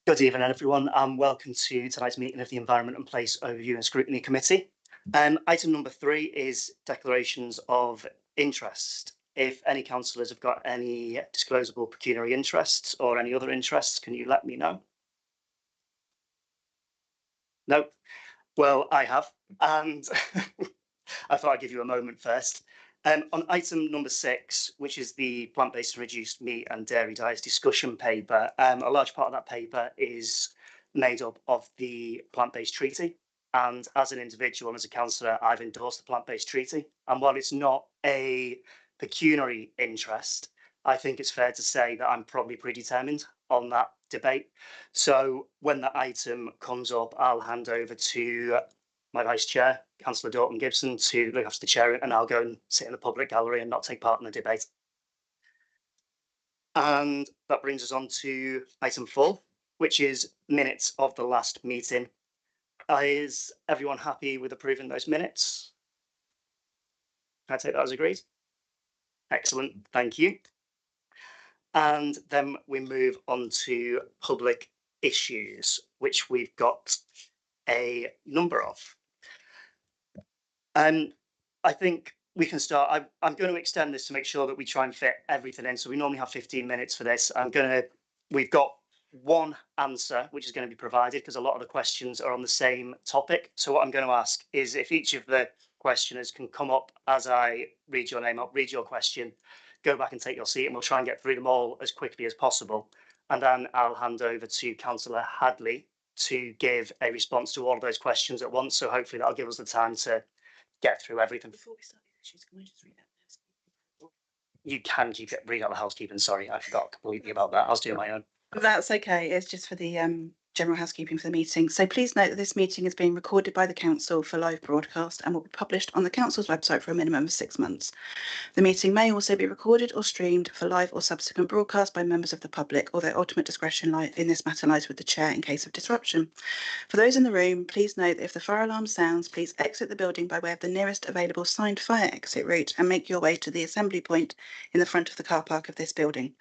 Good evening, everyone, and welcome to tonight's meeting of the Environment and Place Overview and Scrutiny Committee. Item number 3 is declarations of interest. If any councillors have got any disclosable pecuniary interests or any other interests, can you let me know? No? Well, I have, and I thought I'd give you a moment first. On item number 6, which is the plant-based and reduced meat and dairy diets discussion paper, a large part of that paper is made up of the plant-based treaty. And as an individual and as a councillor, I've endorsed the plant-based treaty. And while it's not a pecuniary interest, I think it's fair to say that I'm probably predetermined on that debate. So when that item comes up, I'll hand over to my vice chair, Councillor Dalton Gibson, to look after the chair, and I'll go and sit in the public gallery and not take part in the debate. And that brings us on to item 4, which is minutes of the last meeting. Is everyone happy with approving those minutes? Can I take that as agreed? Excellent, thank you. And then we move on to public issues, which we've got a number of. I think we can start. I'm going to extend this to make sure that we try and fit everything in. So we normally have 15 minutes for this. We've got one answer, which is going to be provided because a lot of the questions are on the same topic. So what I'm going to ask is if each of the questioners can come up as I read your name up, read your question, go back and take your seat, and we'll try and get through them all as quickly as possible. And then I'll hand over to Councillor Hadley to give a response to all of those questions at once. So hopefully that'll give us the time to get through everything. Before we start these issues, can I just read out? You can read out the housekeeping. Sorry, I forgot completely about that. I was doing my own. That's okay. It's just for the general housekeeping for the meeting. So please note that this meeting is being recorded by the council for live broadcast and will be published on the council's website for a minimum of 6 months. The meeting may also be recorded or streamed for live or subsequent broadcast by members of the public, or their ultimate discretion in this matter lies with the chair in case of disruption. For those in the room, please note that if the fire alarm sounds, please exit the building by way of the nearest available signed fire exit route and make your way to the assembly point in the front of the car park of this building.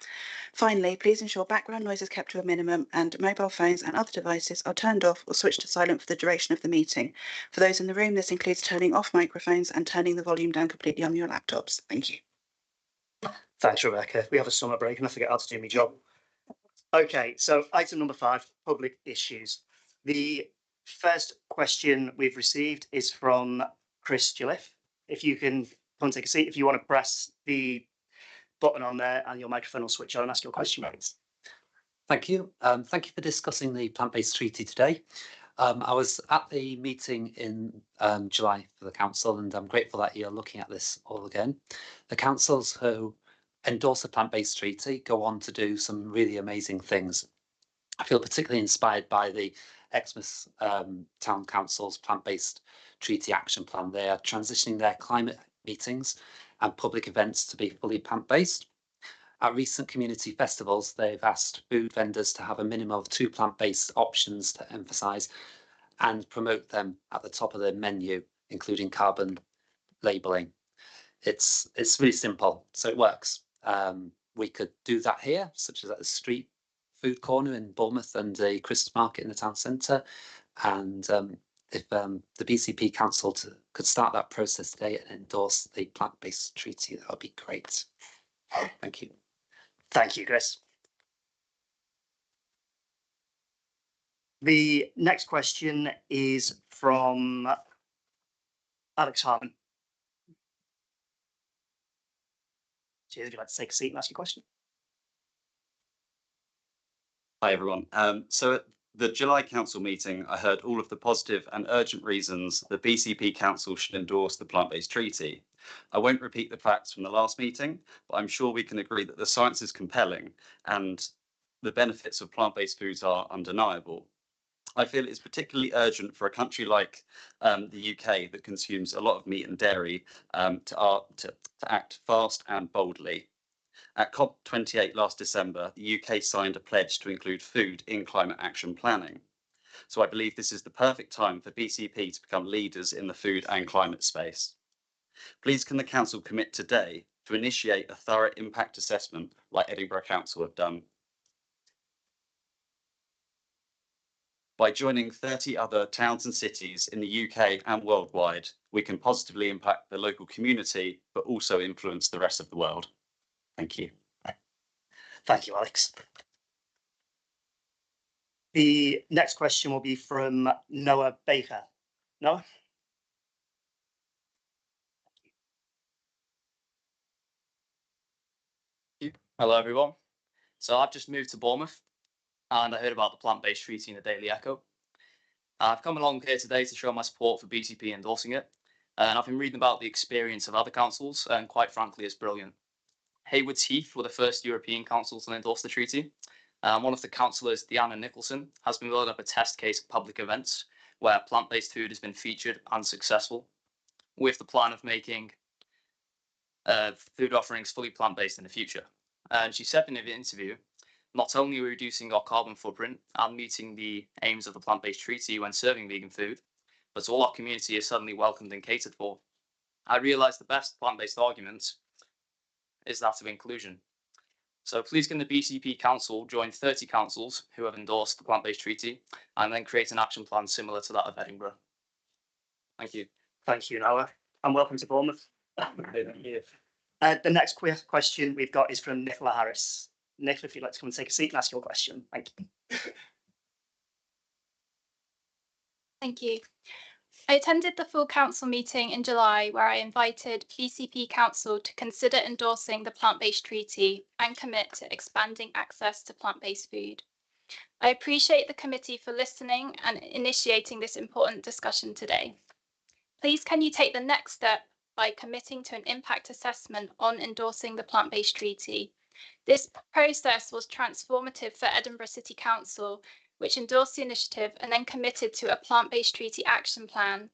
Finally, please ensure background noise is kept to a minimum and mobile phones and other devices are turned off or switched to silent for the duration of the meeting. For those in the room, this includes turning off microphones and turning the volume down completely on your laptops. Thank you. Thanks, Rebecca. We have a summer break and I forget how to do my job. Okay, so item number 5, public issues. The first question we've received is from Chris Gilliff. If you can come and take a seat, if you want to press the button on there and your microphone will switch on and ask your question, please. Thank you. Thank you for discussing the plant-based treaty today. I was at the meeting in July for the council, and I'm grateful that you're looking at this all again. The councils who endorse the plant-based treaty go on to do some really amazing things. I feel particularly inspired by the Exmouth Town Council's plant-based treaty action plan. They are transitioning their climate meetings and public events to be fully plant-based. At recent community festivals, they've asked food vendors to have a minimum of 2 plant-based options to emphasise and promote them at the top of their menu, including carbon labelling. It's really simple, so it works. We could do that here, such as at the street food corner in Bournemouth and the Christmas market in the town centre. And if the BCP Council could start that process today and endorse the plant-based treaty, that would be great. Thank you. Thank you, Chris. The next question is from Alex Harman. Cheers, would you like to take a seat and ask your question? Hi, everyone. So at the July Council meeting, I heard all of the positive and urgent reasons the BCP Council should endorse the plant-based treaty. I won't repeat the facts from the last meeting, but I'm sure we can agree that the science is compelling and the benefits of plant-based foods are undeniable. I feel it's particularly urgent for a country like the UK that consumes a lot of meat and dairy to act fast and boldly. At COP28 last December, the UK signed a pledge to include food in climate action planning. So I believe this is the perfect time for BCP to become leaders in the food and climate space. Please can the Council commit today to initiate a thorough impact assessment like Edinburgh Council have done? By joining 30 other towns and cities in the UK and worldwide, we can positively impact the local community, but also influence the rest of the world. Thank you. Thank you, Alex. The next question will be from Noah Baker. Noah? Hello, everyone. So I've just moved to Bournemouth and I heard about the Plant Based Treaty in the Daily Echo. I've come along here today to show my support for BCP endorsing it. And I've been reading about the experience of other councils, and quite frankly, it's brilliant. Haywards Heath were the first European council to endorse the treaty. One of the councillors, Deanna Nicholson, has been building up a test case at public events where plant-based food has been featured and successful, with the plan of making food offerings fully plant-based in the future. And she said in the interview, not only are we reducing our carbon footprint and meeting the aims of the plant-based treaty when serving vegan food, but all our community is suddenly welcomed and catered for. I realised the best plant-based argument is that of inclusion. So please can the BCP Council join 30 councils who have endorsed the plant-based treaty and then create an action plan similar to that of Edinburgh. Thank you. Thank you, Noah, and welcome to Bournemouth. Thank you. The next question we've got is from Nicola Harris. Nicola, if you'd like to come and take a seat and ask your question. Thank you. Thank you. I attended the full council meeting in July where I invited BCP Council to consider endorsing the plant-based treaty and commit to expanding access to plant-based food. I appreciate the committee for listening and initiating this important discussion today. Please can you take the next step by committing to an impact assessment on endorsing the plant-based treaty. This process was transformative for Edinburgh City Council, which endorsed the initiative and then committed to a plant-based treaty action plan.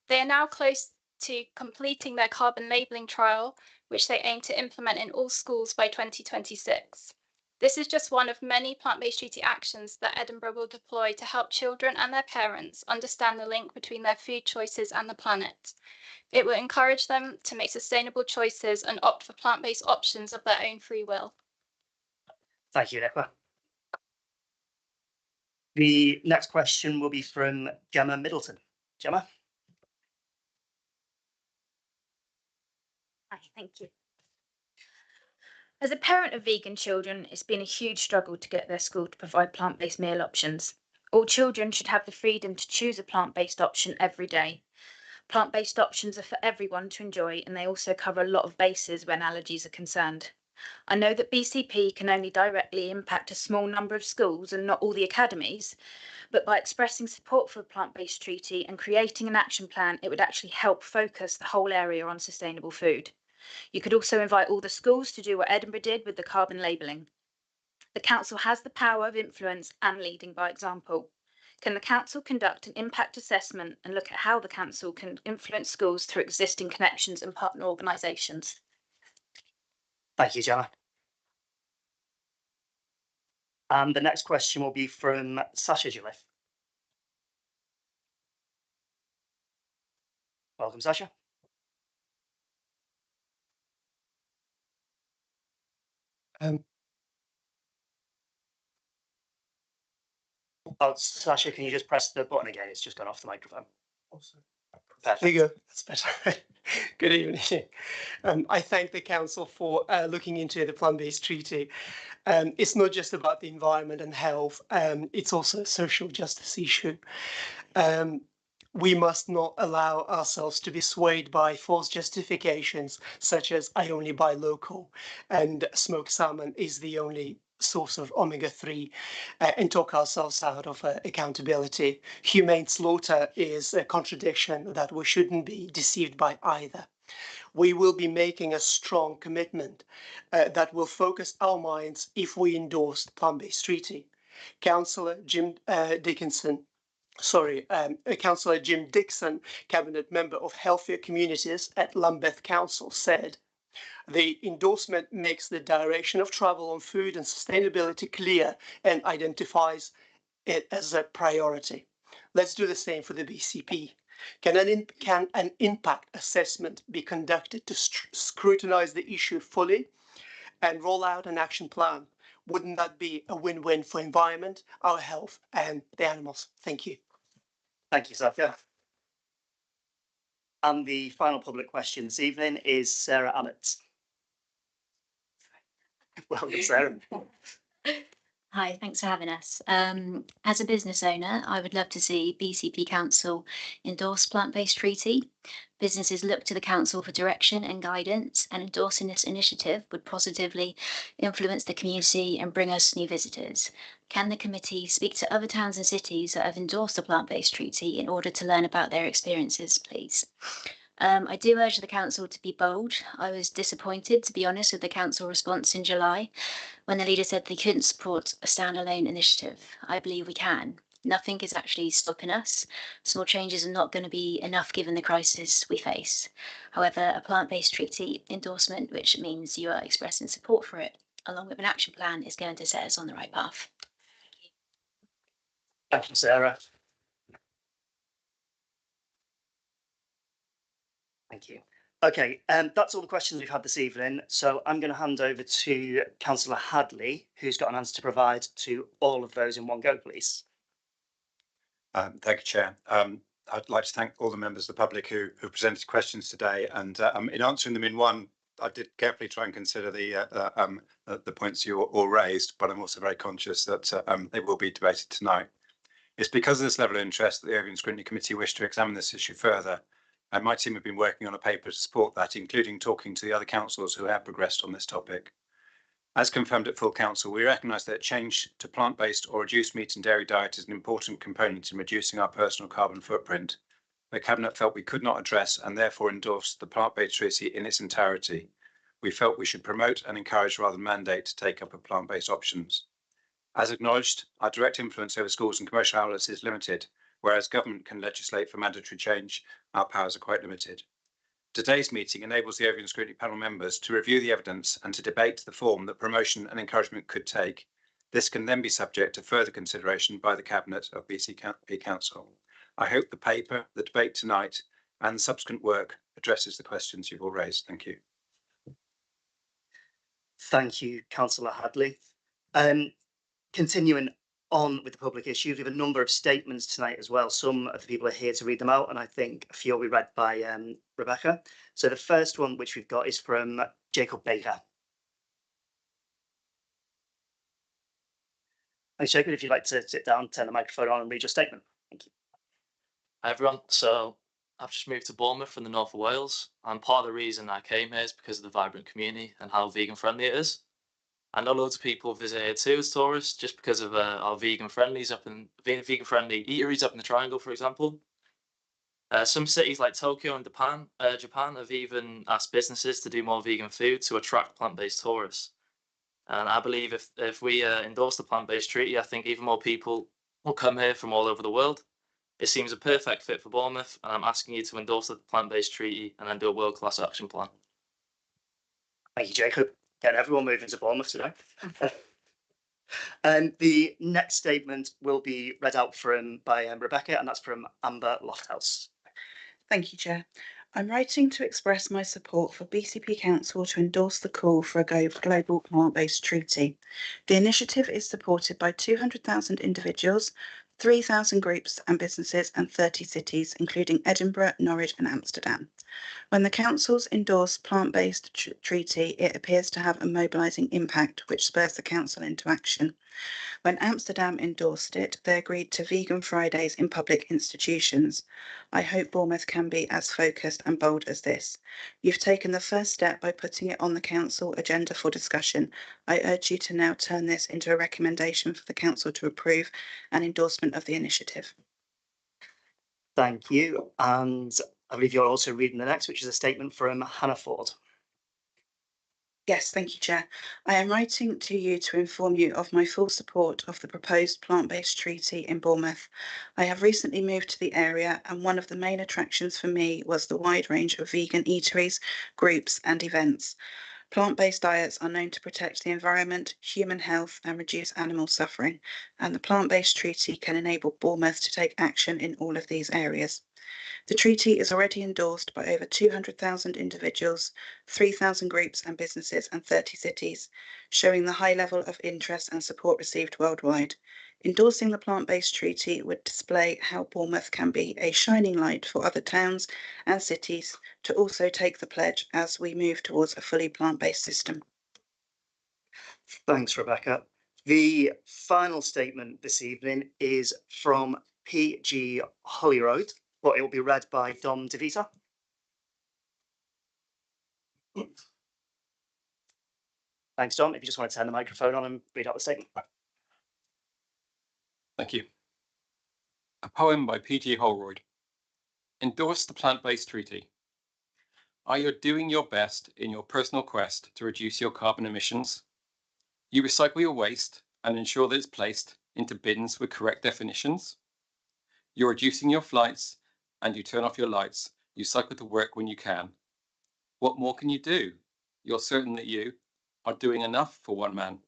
They are now close to completing their carbon labelling trial, which they aim to implement in all schools by 2026. This is just one of many plant-based treaty actions that Edinburgh will deploy to help children and their parents understand the link between their food choices and the planet. It will encourage them to make sustainable choices and opt for plant-based options of their own free will. Thank you, Nicola. The next question will be from Gemma Middleton. Gemma? Hi, thank you. As a parent of vegan children, it's been a huge struggle to get their school to provide plant-based meal options. All children should have the freedom to choose a plant-based option every day. Plant-based options are for everyone to enjoy, and they also cover a lot of bases when allergies are concerned. I know that BCP can only directly impact a small number of schools and not all the academies, but by expressing support for a plant-based treaty and creating an action plan, it would actually help focus the whole area on sustainable food. You could also invite all the schools to do what Edinburgh did with the carbon labelling. The council has the power of influence and leading by example. Can the council conduct an impact assessment and look at how the council can influence schools through existing connections and partner organisations? Thank you, Gemma. And the next question will be from Sasha Gilliffe. Welcome, Sasha. Oh, Sasha, can you just press the button again? It's just gone off the microphone. Perfect. There you go. That's better. Good evening. I thank the council for looking into the plant-based treaty. It's not just about the environment and health. It's also a social justice issue. We must not allow ourselves to be swayed by false justifications, such as I only buy local and smoked salmon is the only source of omega-3, and talk ourselves out of accountability. Humane slaughter is a contradiction that we shouldn't be deceived by either. We will be making a strong commitment that will focus our minds if we endorse the plant-based treaty. Councillor Jim Dixon, Cabinet Member of Healthier Communities at Lambeth Council, said, "The endorsement makes the direction of travel on food and sustainability clear and identifies it as a priority." Let's do the same for the BCP. Can an impact assessment be conducted to scrutinize the issue fully and roll out an action plan? Wouldn't that be a win-win for environment, our health and the animals? Thank you. Thank you, Safia. And the final public question this evening is Sarah Ammett. Welcome, Sarah. Hi, thanks for having us. As a business owner, I would love to see BCP Council endorse Plant-Based Treaty. Businesses look to the Council for direction and guidance, and endorsing this initiative would positively influence the community and bring us new visitors. Can the committee speak to other towns and cities that have endorsed the Plant-Based Treaty in order to learn about their experiences, please? I do urge the Council to be bold. I was disappointed, to be honest, with the Council response in July when the leader said they couldn't support a standalone initiative. I believe we can. Nothing is actually stopping us. Small changes are not going to be enough given the crisis we face. However, a plant-based treaty endorsement, which means you are expressing support for it, along with an action plan, is going to set us on the right path. Thank you, Sarah. Thank you. Okay, that's all the questions we've had this evening. So I'm going to hand over to Councillor Hadley, who's got an answer to provide to all of those in one go, please. Thank you, Chair. I'd like to thank all the members of the public who presented questions today, and in answering them in one, I did carefully try and consider the points you all raised, but I'm also very conscious that they will be debated tonight. It's because of this level of interest that the Overview and Scrutiny Committee wished to examine this issue further, and my team have been working on a paper to support that, including talking to the other councils who have progressed on this topic. As confirmed at full council, we recognise that change to plant-based or reduced meat and dairy diet is an important component in reducing our personal carbon footprint. The Cabinet felt we could not address and therefore endorsed the plant-based treaty in its entirety. We felt we should promote and encourage rather than mandate to take up of plant-based options. As acknowledged, our direct influence over schools and commercial outlets is limited, whereas government can legislate for mandatory change, our powers are quite limited. Today's meeting enables the Overview and Scrutiny Panel members to review the evidence and to debate the form that promotion and encouragement could take. This can then be subject to further consideration by the Cabinet of BCP Council. I hope the paper, the debate tonight, and subsequent work addresses the questions you've all raised. Thank you. Thank you, Councillor Hadley. Continuing on with the public issues, we have a number of statements tonight as well. Some of the people are here to read them out, and I think a few will be read by Rebecca. So the first one which we've got is from Jacob Baker. Thanks, Jacob. If you'd like to sit down, turn the microphone on and read your statement. Thank you. Hi everyone. So I've just moved to Bournemouth from the north of Wales, and part of the reason I came here is because of the vibrant community and how vegan friendly it is. I know loads of people visit here too as tourists just because of our vegan friendly eateries up in the Triangle, for example. Some cities like Tokyo and Japan have even asked businesses to do more vegan food to attract plant-based tourists. And I believe if we endorse the plant-based treaty, I think even more people will come here from all over the world. It seems a perfect fit for Bournemouth, and I'm asking you to endorse the plant-based treaty and then do a world-class action plan. Thank you, Jacob. Getting everyone moving to Bournemouth today. The next statement will be read out by Rebecca, and that's from Amber Lofthouse. Thank you, Chair. I'm writing to express my support for BCP Council to endorse the call for a global plant-based treaty. The initiative is supported by 200,000 individuals, 3,000 groups and businesses, and 30 cities, including Edinburgh, Norwich, and Amsterdam. When the councils endorse plant-based treaty, it appears to have a mobilising impact, which spurs the council into action. When Amsterdam endorsed it, they agreed to vegan Fridays in public institutions. I hope Bournemouth can be as focused and bold as this. You've taken the first step by putting it on the council agenda for discussion. I urge you to now turn this into a recommendation for the council to approve an endorsement of the initiative. Thank you. And I believe you're also reading the next, which is a statement from Hannah Ford. Yes, thank you, Chair. I am writing to you to inform you of my full support of the proposed plant-based treaty in Bournemouth. I have recently moved to the area, and one of the main attractions for me was the wide range of vegan eateries, groups, and events. Plant-based diets are known to protect the environment, human health, and reduce animal suffering, and the plant-based treaty can enable Bournemouth to take action in all of these areas. The treaty is already endorsed by over 200,000 individuals, 3,000 groups and businesses, and 30 cities, showing the high level of interest and support received worldwide. Endorsing the plant-based treaty would display how Bournemouth can be a shining light for other towns and cities to also take the pledge as we move towards a fully plant-based system. Thanks, Rebecca. The final statement this evening is from PG Holyrood, but it will be read by Dom DeVita. Thanks, Dom. If you just want to turn the microphone on and read out the statement. Thank you. A poem by P.G. Holroyd. Endorse the plant-based treaty. Are you doing your best in your personal quest to reduce your carbon emissions? You recycle your waste and ensure that it's placed into bins with correct definitions. You're reducing your flights and you turn off your lights. You cycle to work when you can. What more can you do? You're certain that you are doing enough for one man.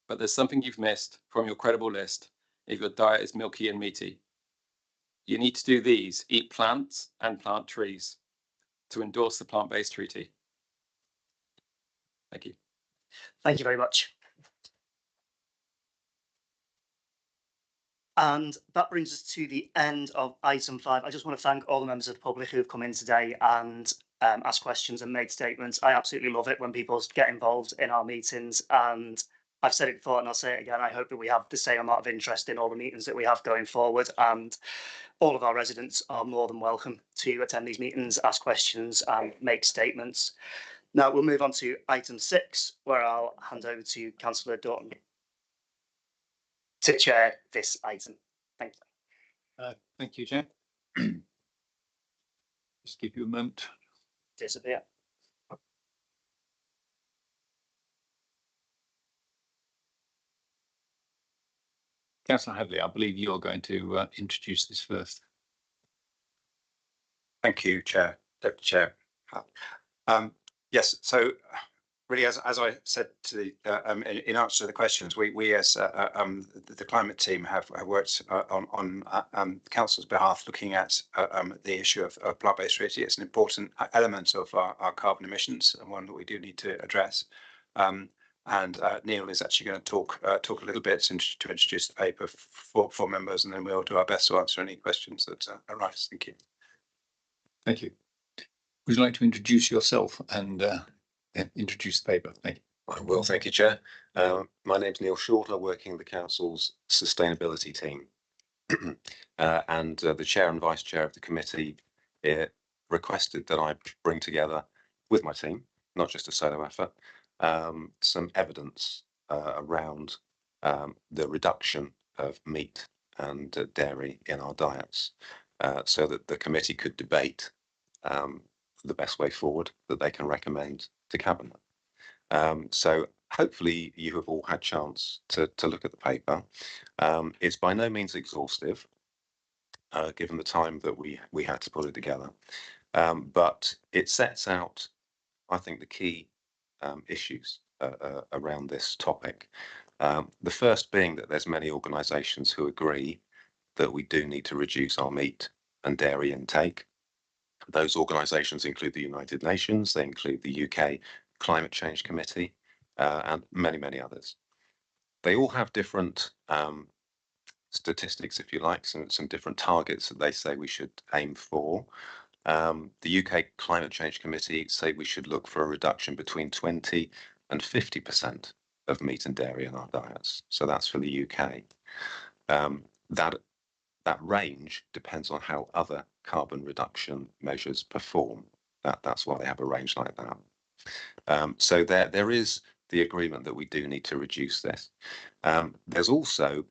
But there's something you've missed from your credible list if your diet is milky and meaty. You need to do these: eat plants and plant trees to endorse the plant-based treaty. Thank you. Thank you very much. And that brings us to the end of item 5. I just want to thank all the members of the public who have come in today and asked questions and made statements. I absolutely love it when people get involved in our meetings, and I've said it before and I'll say it again. I hope that we have the same amount of interest in all the meetings that we have going forward, and all of our residents are more than welcome to attend these meetings, ask questions and make statements. Now we'll move on to item 6, where I'll hand over to Councillor Doughton to chair this item. Thank you. Thank you, Chair. Just give you a moment. Disappear. Councillor Hadley, I believe you're going to introduce this first. Thank you, Chair, Deputy Chair. Yes, so really, as I said to the in answer to the questions, we as the climate team have worked on council's behalf, looking at the issue of plant-based treaty. It's an important element of our carbon emissions, and one that we do need to address. And Neil is actually going to talk a little bit to introduce the paper for members, and then we'll do our best to answer any questions that arise. Thank you. Thank you. Would you like to introduce yourself and introduce the paper? Thank you. I will, thank you, Chair. My name's Neil Short. I work in the Council's sustainability team. And the Chair and Vice Chair of the committee requested that I bring together with my team, not just a solo effort, some evidence around the reduction of meat and dairy in our diets, so that the committee could debate the best way forward that they can recommend to Cabinet. So hopefully you have all had chance to look at the paper. It's by no means exhaustive, given the time that we had to put it together, but it sets out, I think, the key issues around this topic. The first being that there's many organisations who agree that we do need to reduce our meat and dairy intake. Those organisations include the United Nations, they include the UK Climate Change Committee, and many, many others. They all have different statistics, if you like, some different targets that they say we should aim for. The UK Climate Change Committee say we should look for a reduction between 20 and 50% of meat and dairy in our diets. So that's for the UK. That range depends on how other carbon reduction measures perform. That's why they have a range like that. So there is the agreement that we do need to reduce this. There's also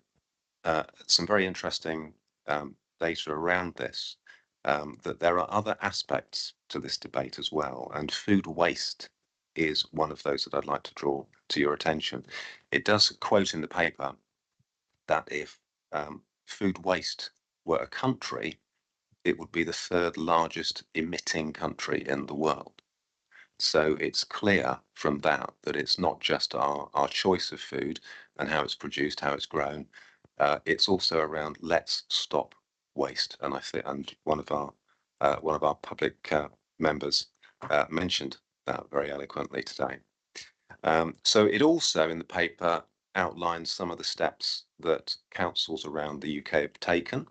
some very interesting data around this, that there are other aspects to this debate as well, and food waste is one of those that I'd like to draw to your attention. It does quote in the paper that if food waste were a country, it would be the 3rd largest emitting country in the world. So it's clear from that it's not just our choice of food and how it's produced, how it's grown. It's also around let's stop waste, and I think one of our public members mentioned that very eloquently today. So it also in the paper outlines some of the steps that councils around the UK have taken.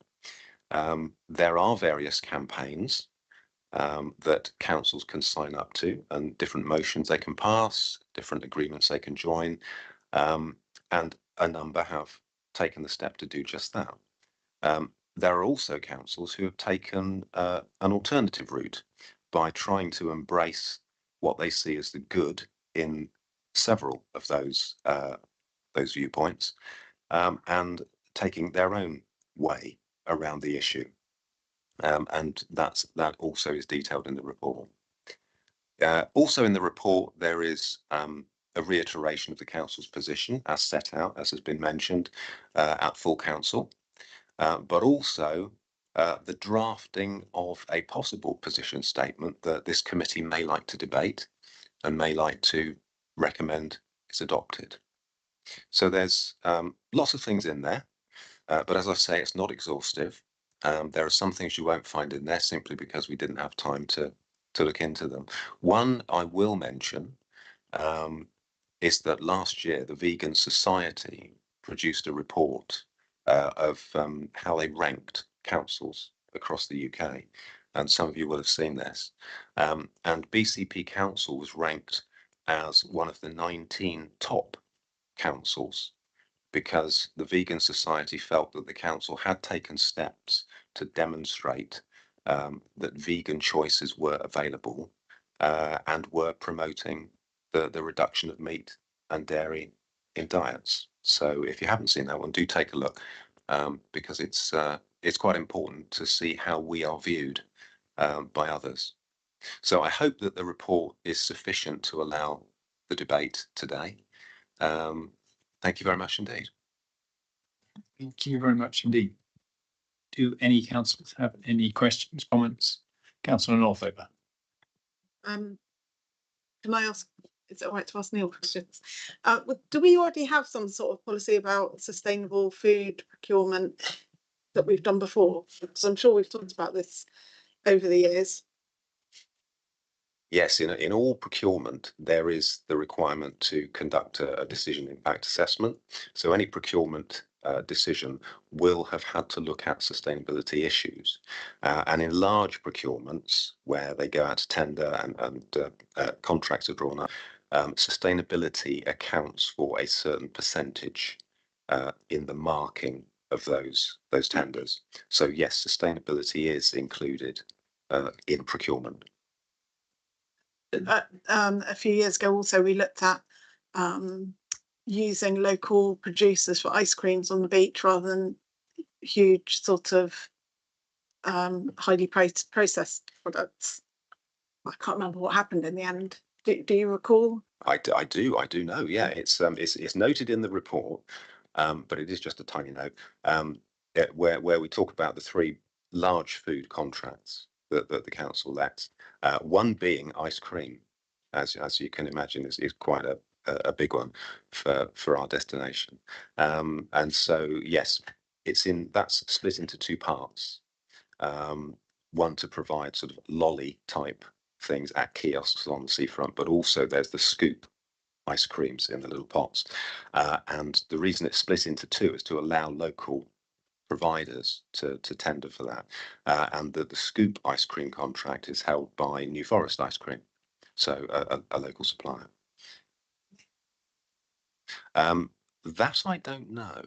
There are various campaigns that councils can sign up to, and different motions they can pass, different agreements they can join, and a number have taken the step to do just that. There are also councils who have taken an alternative route by trying to embrace what they see as the good in several of those viewpoints, and taking their own way around the issue. And that also is detailed in the report. Also in the report, there is a reiteration of the council's position as set out, as has been mentioned, at full council, but also the drafting of a possible position statement that this committee may like to debate and may like to recommend is adopted. So there's lots of things in there, but as I say, it's not exhaustive. There are some things you won't find in there simply because we didn't have time to look into them. One I will mention is that last year the Vegan Society produced a report of how they ranked councils across the UK, and some of you will have seen this. And BCP Council was ranked as one of the 19 top councils because the Vegan Society felt that the council had taken steps to demonstrate that vegan choices were available and were promoting the reduction of meat and dairy in diets. So if you haven't seen that one, do take a look, because it's quite important to see how we are viewed by others. So I hope that the report is sufficient to allow the debate today. Thank you very much indeed. Thank you very much indeed. Do any councillors have any questions, comments? Councillor Northover. Can I ask, is it all right to ask Neil questions? Do we already have some sort of policy about sustainable food procurement that we've done before? Because I'm sure we've talked about this over the years. Yes, in all procurement, there is the requirement to conduct a decision impact assessment. So any procurement decision will have had to look at sustainability issues. And in large procurements, where they go out to tender and contracts are drawn up, sustainability accounts for a certain percentage in the marking of those tenders. So yes, sustainability is included in procurement. A few years ago also we looked at using local producers for ice creams on the beach rather than huge sort of highly processed products. I can't remember what happened in the end. Do you recall? I do know. Yeah, it's noted in the report, but it is just a tiny note where we talk about the 3 large food contracts that the council lets. One being ice cream, as you can imagine, is quite a big one for our destination. And so yes, that's split into 2 parts. One to provide sort of lolly type things at kiosks on the seafront, but also there's the scoop ice creams in the little pots. And the reason it's split into 2 is to allow local providers to tender for that. And the scoop ice cream contract is held by New Forest Ice Cream, so a local supplier. That I don't know.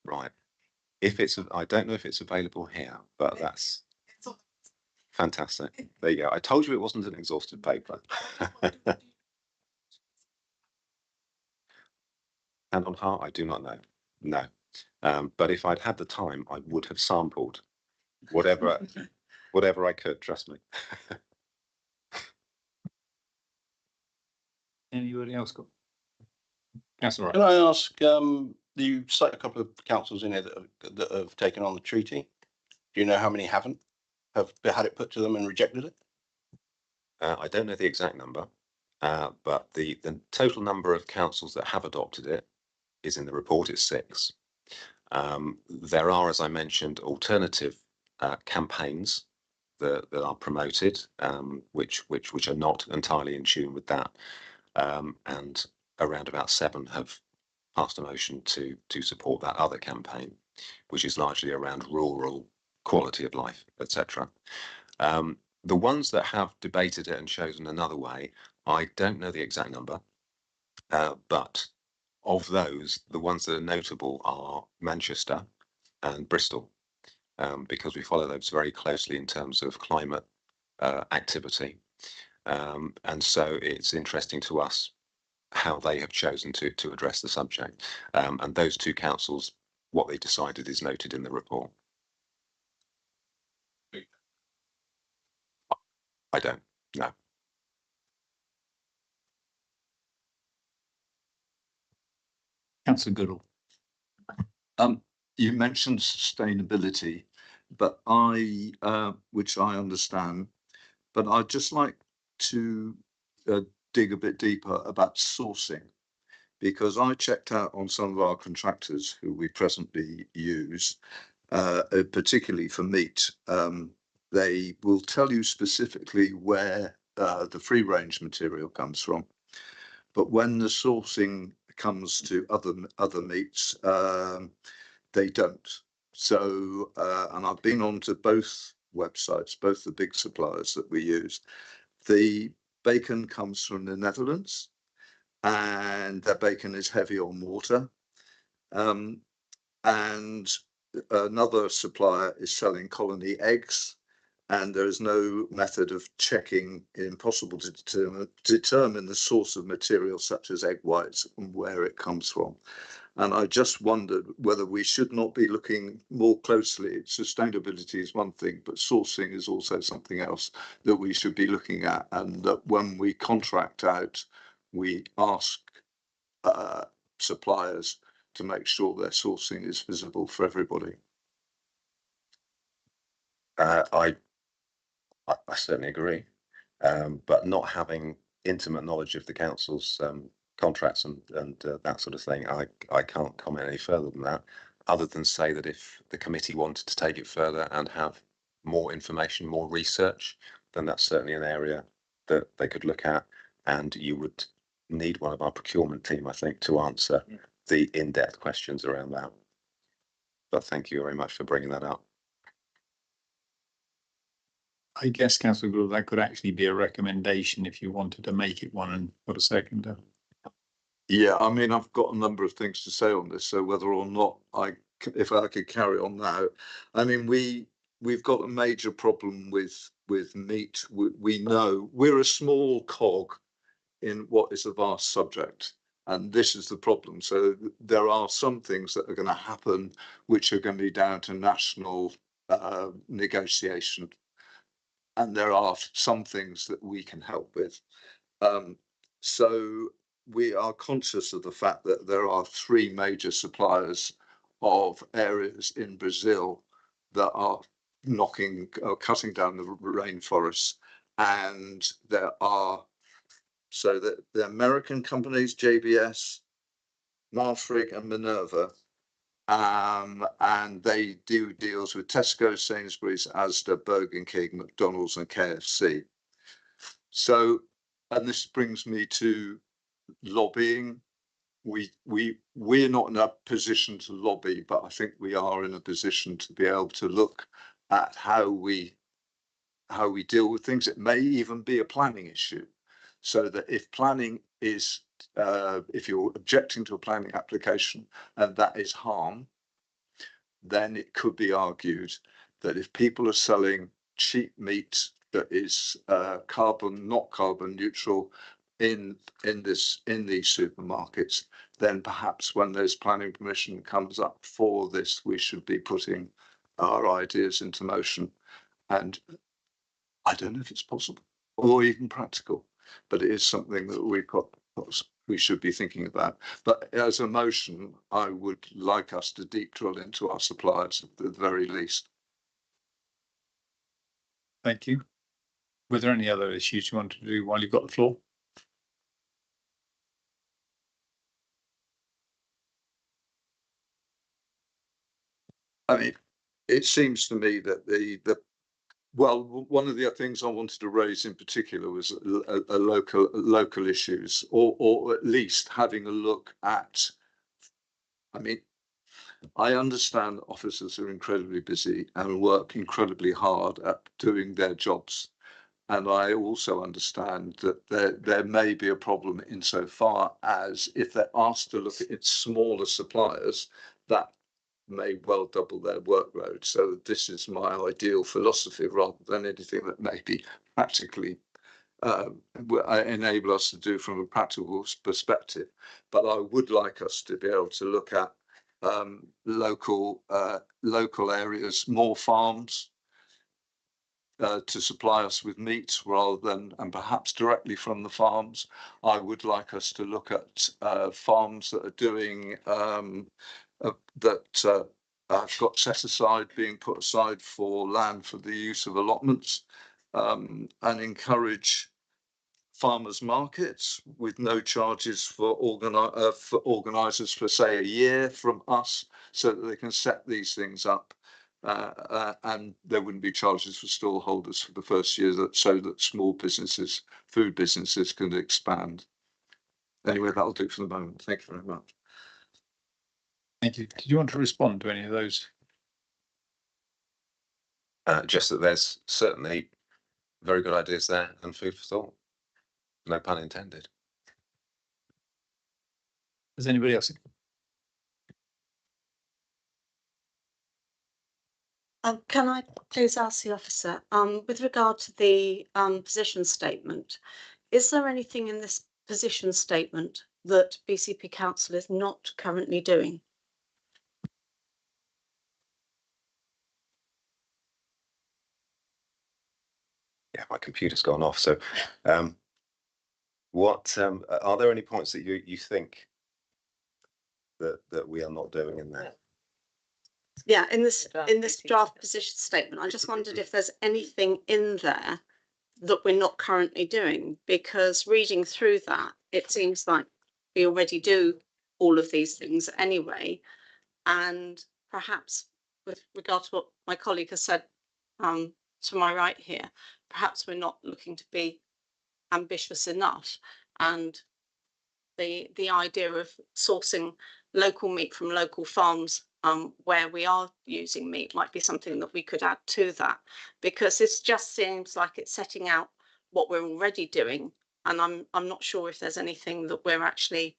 Right. I don't know if it's available here, but that's fantastic. There you go. I told you it wasn't an exhaustive paper. Hand on heart, I do not know. No. But if I'd had the time, I would have sampled whatever I could, trust me. Anybody else got? That's all right. Can I ask, you cite a couple of councils in here that have taken on the treaty. Do you know how many have had it put to them and rejected it? I don't know the exact number, but the total number of councils that have adopted it is in the report. It's 6. There are, as I mentioned, alternative campaigns that are promoted, which are not entirely in tune with that, and around about 7 have passed a motion to support that other campaign, which is largely around rural quality of life, etc. The ones that have debated it and chosen another way, I don't know the exact number, but of those, the ones that are notable are Manchester and Bristol, because we follow those very closely in terms of climate activity. And so it's interesting to us how they have chosen to address the subject. And those 2 councils, what they decided is noted in the report. I don't know. Councillor Goodall. You mentioned sustainability, but which I understand, but I'd just like to dig a bit deeper about sourcing, because I checked out on some of our contractors who we presently use, particularly for meat. They will tell you specifically where the free range material comes from, but when the sourcing comes to other meats, they don't. So, and I've been onto both websites, both the big suppliers that we use. The bacon comes from the Netherlands, and their bacon is heavy on water. And another supplier is selling colony eggs, and there is no method of checking, impossible to determine the source of material such as egg whites and where it comes from. And I just wondered whether we should not be looking more closely. Sustainability is one thing, but sourcing is also something else that we should be looking at. And that when we contract out, we ask suppliers to make sure their sourcing is visible for everybody. I certainly agree, but not having intimate knowledge of the council's contracts and that sort of thing, I can't comment any further than that, other than say that if the committee wanted to take it further and have more information, more research, then that's certainly an area that they could look at, and you would need one of our procurement team, I think, to answer the in-depth questions around that. But thank you very much for bringing that up. I guess, Councillor Gould, that could actually be a recommendation if you wanted to make it one and put a seconder. Yeah, I mean, I've got a number of things to say on this, so whether or not if I could carry on now, I mean, we've got a major problem with meat. We know we're a small cog in what is a vast subject, and this is the problem. So there are some things that are going to happen which are going to be down to national negotiation, and there are some things that we can help with. So we are conscious of the fact that there are 3 major suppliers of areas in Brazil that are cutting down the rainforests, and there are, so that the American companies, JBS, Marfrig and Minerva, and they do deals with Tesco, Sainsbury's, Asda, Burger King, McDonald's and KFC. So, and this brings me to lobbying. We're not in a position to lobby, but I think we are in a position to be able to look at how we deal with things. It may even be a planning issue, so that if planning is if you're objecting to a planning application and that is harm, then it could be argued that if people are selling cheap meat that is not carbon neutral in these supermarkets, then perhaps when there's planning permission comes up for this, we should be putting our ideas into motion. And I don't know if it's possible or even practical, but it is something that we should be thinking about. But as a motion, I would like us to deep drill into our suppliers at the very least. Thank you. Were there any other issues you wanted to do while you've got the floor? I mean, it seems to me that well, one of the things I wanted to raise in particular was a local issues, or at least having a look at. I mean, I understand officers are incredibly busy and work incredibly hard at doing their jobs. And I also understand that there may be a problem insofar as if they're asked to look at its smaller suppliers, that may well double their workload. So this is my ideal philosophy rather than anything that may be practically enable us to do from a practical perspective. But I would like us to be able to look at local areas, more farms, to supply us with meat rather than, and perhaps directly from the farms. I would like us to look at farms that are doing have got set aside, being put aside for land for the use of allotments, and encourage farmers markets with no charges for organisers for say a year from us, so that they can set these things up. And there wouldn't be charges for stall holders for the first year, so that small businesses, food businesses, can expand. Anyway, that'll do for the moment. Thank you very much. Thank you. Did you want to respond to any of those? Just that there's certainly very good ideas there and food for thought. No pun intended. Does anybody else? Can I please ask the officer, with regard to the position statement, is there anything in this position statement that BCP Council is not currently doing? Yeah, my computer's gone off. So, what are there any points that you think that we are not doing in there? Yeah, in this draft position statement, I just wondered if there's anything in there that we're not currently doing, because reading through that, it seems like we already do all of these things anyway. And perhaps with regard to what my colleague has said to my right here, perhaps we're not looking to be ambitious enough, and the idea of sourcing local meat from local farms where we are using meat might be something that we could add to that, because this just seems like it's setting out what we're already doing, and I'm not sure if there's anything that we're actually,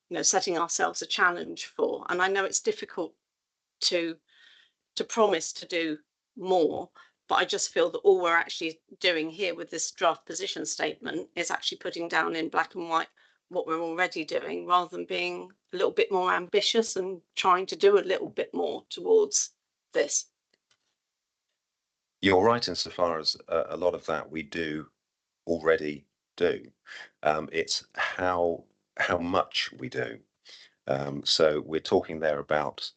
you know, setting ourselves a challenge for. And I know it's difficult to promise to do more, but I just feel that all we're actually doing here with this draft position statement is actually putting down in black and white what we're already doing, rather than being a little bit more ambitious and trying to do a little bit more towards this. You're right insofar as a lot of that we do already do. It's how much we do. So we're talking there about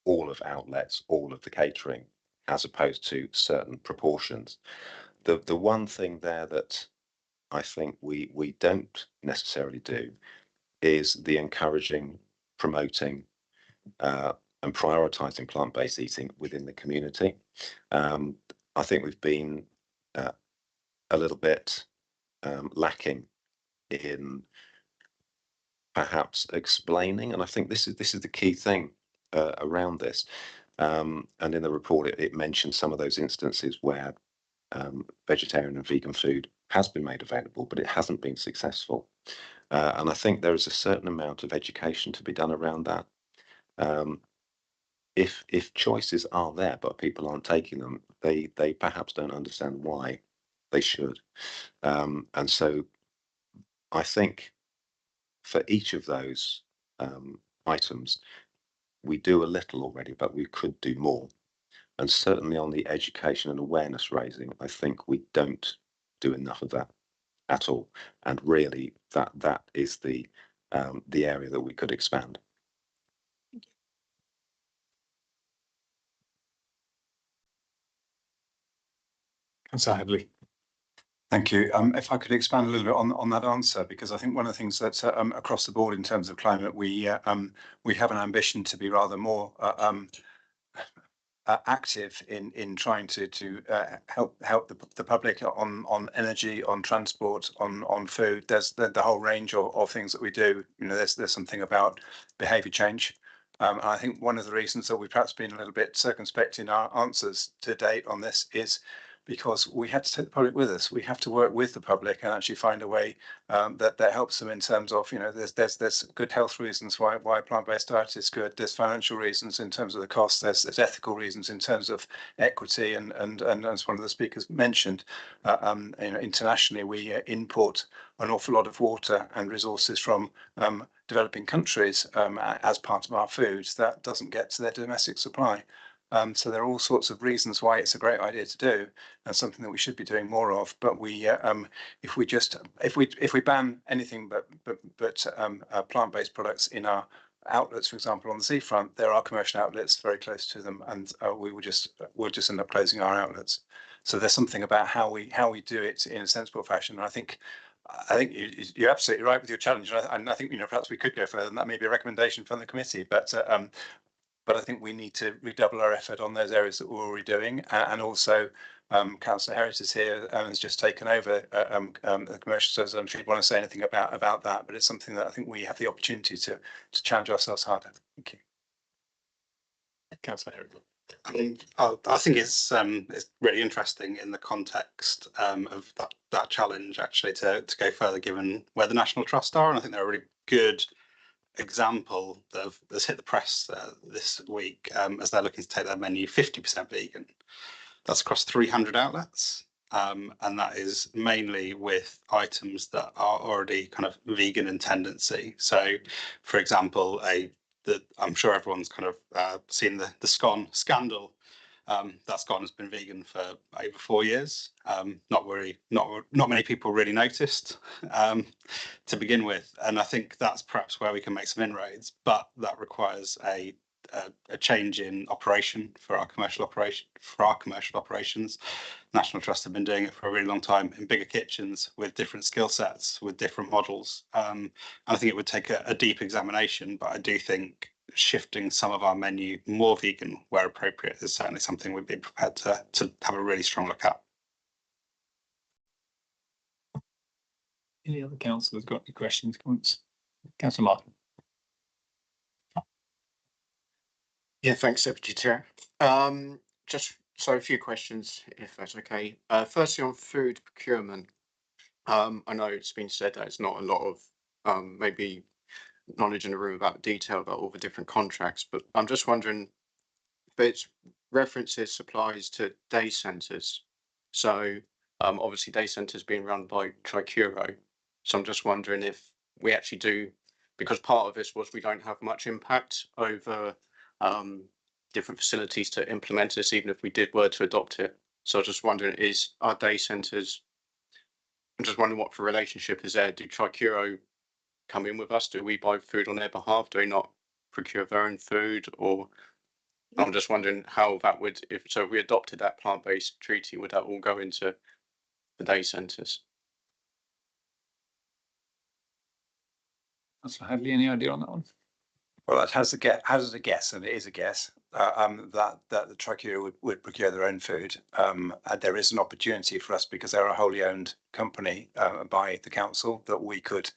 all of outlets, all of the catering, as opposed to certain proportions. The one thing there that I think we don't necessarily do is the encouraging, promoting, and prioritising plant-based eating within the community. I think we've been a little bit lacking in perhaps explaining, and I think this is the key thing around this. And in the report, it mentions some of those instances where vegetarian and vegan food has been made available, but it hasn't been successful. And I think there is a certain amount of education to be done around that. If choices are there, but people aren't taking them, they perhaps don't understand why they should. And so I think for each of those items, we do a little already, but we could do more. And certainly on the education and awareness raising, I think we don't do enough of that at all. And really, that is the area that we could expand. Councillor Hadley. Thank you. If I could expand a little bit on that answer, because I think one of the things that's across the board in terms of climate, we have an ambition to be rather more active in trying to help the public on energy, on transport, on food. There's the whole range of things that we do. You know, there's something about behaviour change. And I think one of the reasons that we've perhaps been a little bit circumspect in our answers to date on this is because we had to take the public with us. We have to work with the public and actually find a way that helps them in terms of, you know, there's good health reasons why plant-based diet is good. There's financial reasons in terms of the cost. There's ethical reasons in terms of equity, and as one of the speakers mentioned, you know, internationally we import an awful lot of water and resources from developing countries as part of our foods that doesn't get to their domestic supply. So there are all sorts of reasons why it's a great idea to do, and something that we should be doing more of. But we, if we ban anything but plant-based products in our outlets, for example, on the seafront, there are commercial outlets very close to them, and we'll just end up closing our outlets. So there's something about how we do it in a sensible fashion. And I think you're absolutely right with your challenge, and I think, you know, perhaps we could go further, and that may be a recommendation from the committee. But I think we need to redouble our effort on those areas that we're already doing, and also Councillor Herriot is here and has just taken over the commercial service. I'm sure you'd want to say anything about that, but it's something that I think we have the opportunity to challenge ourselves harder. Thank you. Councillor Herriot. I think it's really interesting in the context of that challenge, actually, to go further, given where the National Trust are, and I think they're a really good example that's hit the press this week as they're looking to take their menu 50% vegan. That's across 300 outlets, and that is mainly with items that are already kind of vegan in tendency. So, for example, I'm sure everyone's kind of seen the scone scandal. That scone has been vegan for over 4 years. Not many people really noticed to begin with, and I think that's perhaps where we can make some inroads. But that requires a change in operation for our commercial operations. National Trust have been doing it for a really long time in bigger kitchens with different skill sets, with different models. And I think it would take a deep examination, but I do think shifting some of our menu more vegan where appropriate is certainly something we'd be prepared to have a really strong look at. Any other councillors got any questions, comments? Councillor Martin. Yeah, thanks, Deputy Chair. Just so a few questions, if that's okay. Firstly, on food procurement, I know it's been said that it's not a lot of maybe knowledge in the room about detail about all the different contracts, but I'm just wondering if it references supplies to day centres. So obviously day centres being run by Tricuro. So I'm just wondering if we actually do, because part of this was we don't have much impact over different facilities to implement this, even if we were to adopt it. So I was just wondering, is our day centres, I'm just wondering what the relationship is there. Do Tricuro come in with us? Do we buy food on their behalf? Do they not procure their own food? Or I'm just wondering how that would, if we adopted that plant-based treaty, would that all go into the day centres? Councillor Hadley, any idea on that one? Well, that has a guess, and it is a guess that the Tricuro would procure their own food. And there is an opportunity for us, because they're a wholly owned company by the council, that we could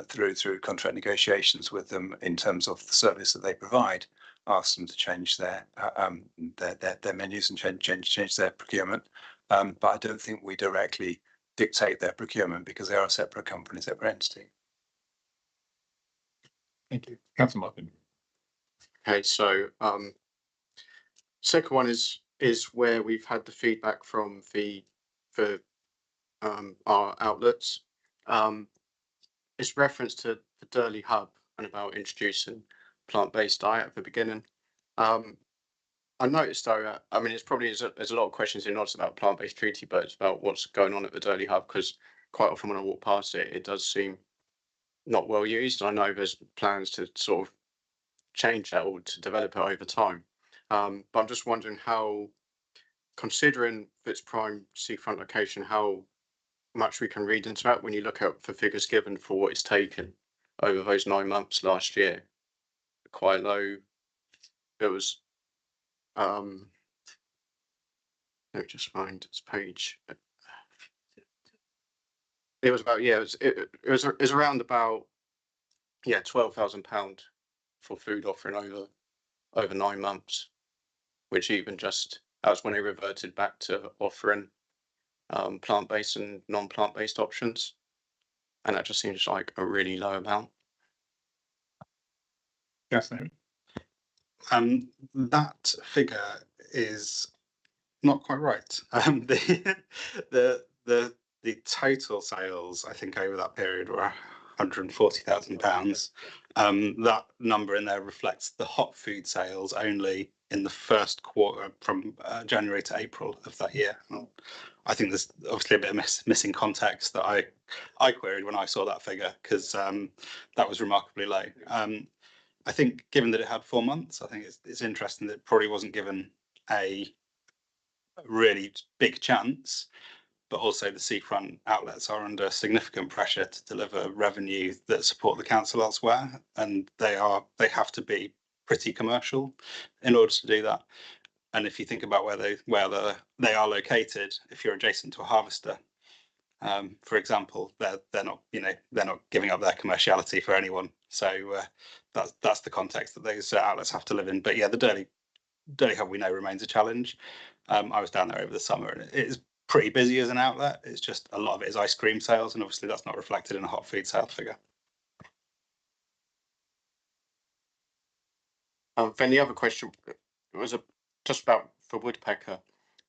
through contract negotiations with them in terms of the service that they provide, ask them to change their menus and change their procurement. But I don't think we directly dictate their procurement, because they are a separate company, separate entity. Thank you. Councillor Martin. Okay, so second one is where we've had the feedback from our outlets. It's reference to the Durley Hub and about introducing plant-based diet at the beginning. I noticed though, I mean, there's a lot of questions in not just about plant-based treaty, but it's about what's going on at the Durley Hub, because quite often when I walk past it, it does seem not well used. I know there's plans to sort of change that or to develop it over time. But I'm just wondering how, considering its prime seafront location, how much we can read into that when you look at the figures given for what it's taken over those 9 months last year. Quite low. It was Let me just find its page. It was about, yeah, it was around about, yeah, £12,000 for food offering over 9 months, which even just, that was when it reverted back to offering plant-based and non-plant-based options. And that just seems like a really low amount. Yes. That figure is not quite right. The total sales, I think, over that period were £140,000. That number in there reflects the hot food sales only in the first quarter from January to April of that year. I think there's obviously a bit of missing context that I queried when I saw that figure, because that was remarkably low. I think, given that it had 4 months, I think it's interesting that it probably wasn't given a really big chance, but also the seafront outlets are under significant pressure to deliver revenue that support the council elsewhere, and they have to be pretty commercial in order to do that. And if you think about where they are located, if you're adjacent to a harvester, for example, they're not giving up their commerciality for anyone. So that's the context that those outlets have to live in. But yeah, the Dirty Hub, we know, remains a challenge. I was down there over the summer, and it is pretty busy as an outlet. It's just a lot of it is ice cream sales, and obviously that's not reflected in a hot food sale figure. Then the other question was just about for Woodpecker,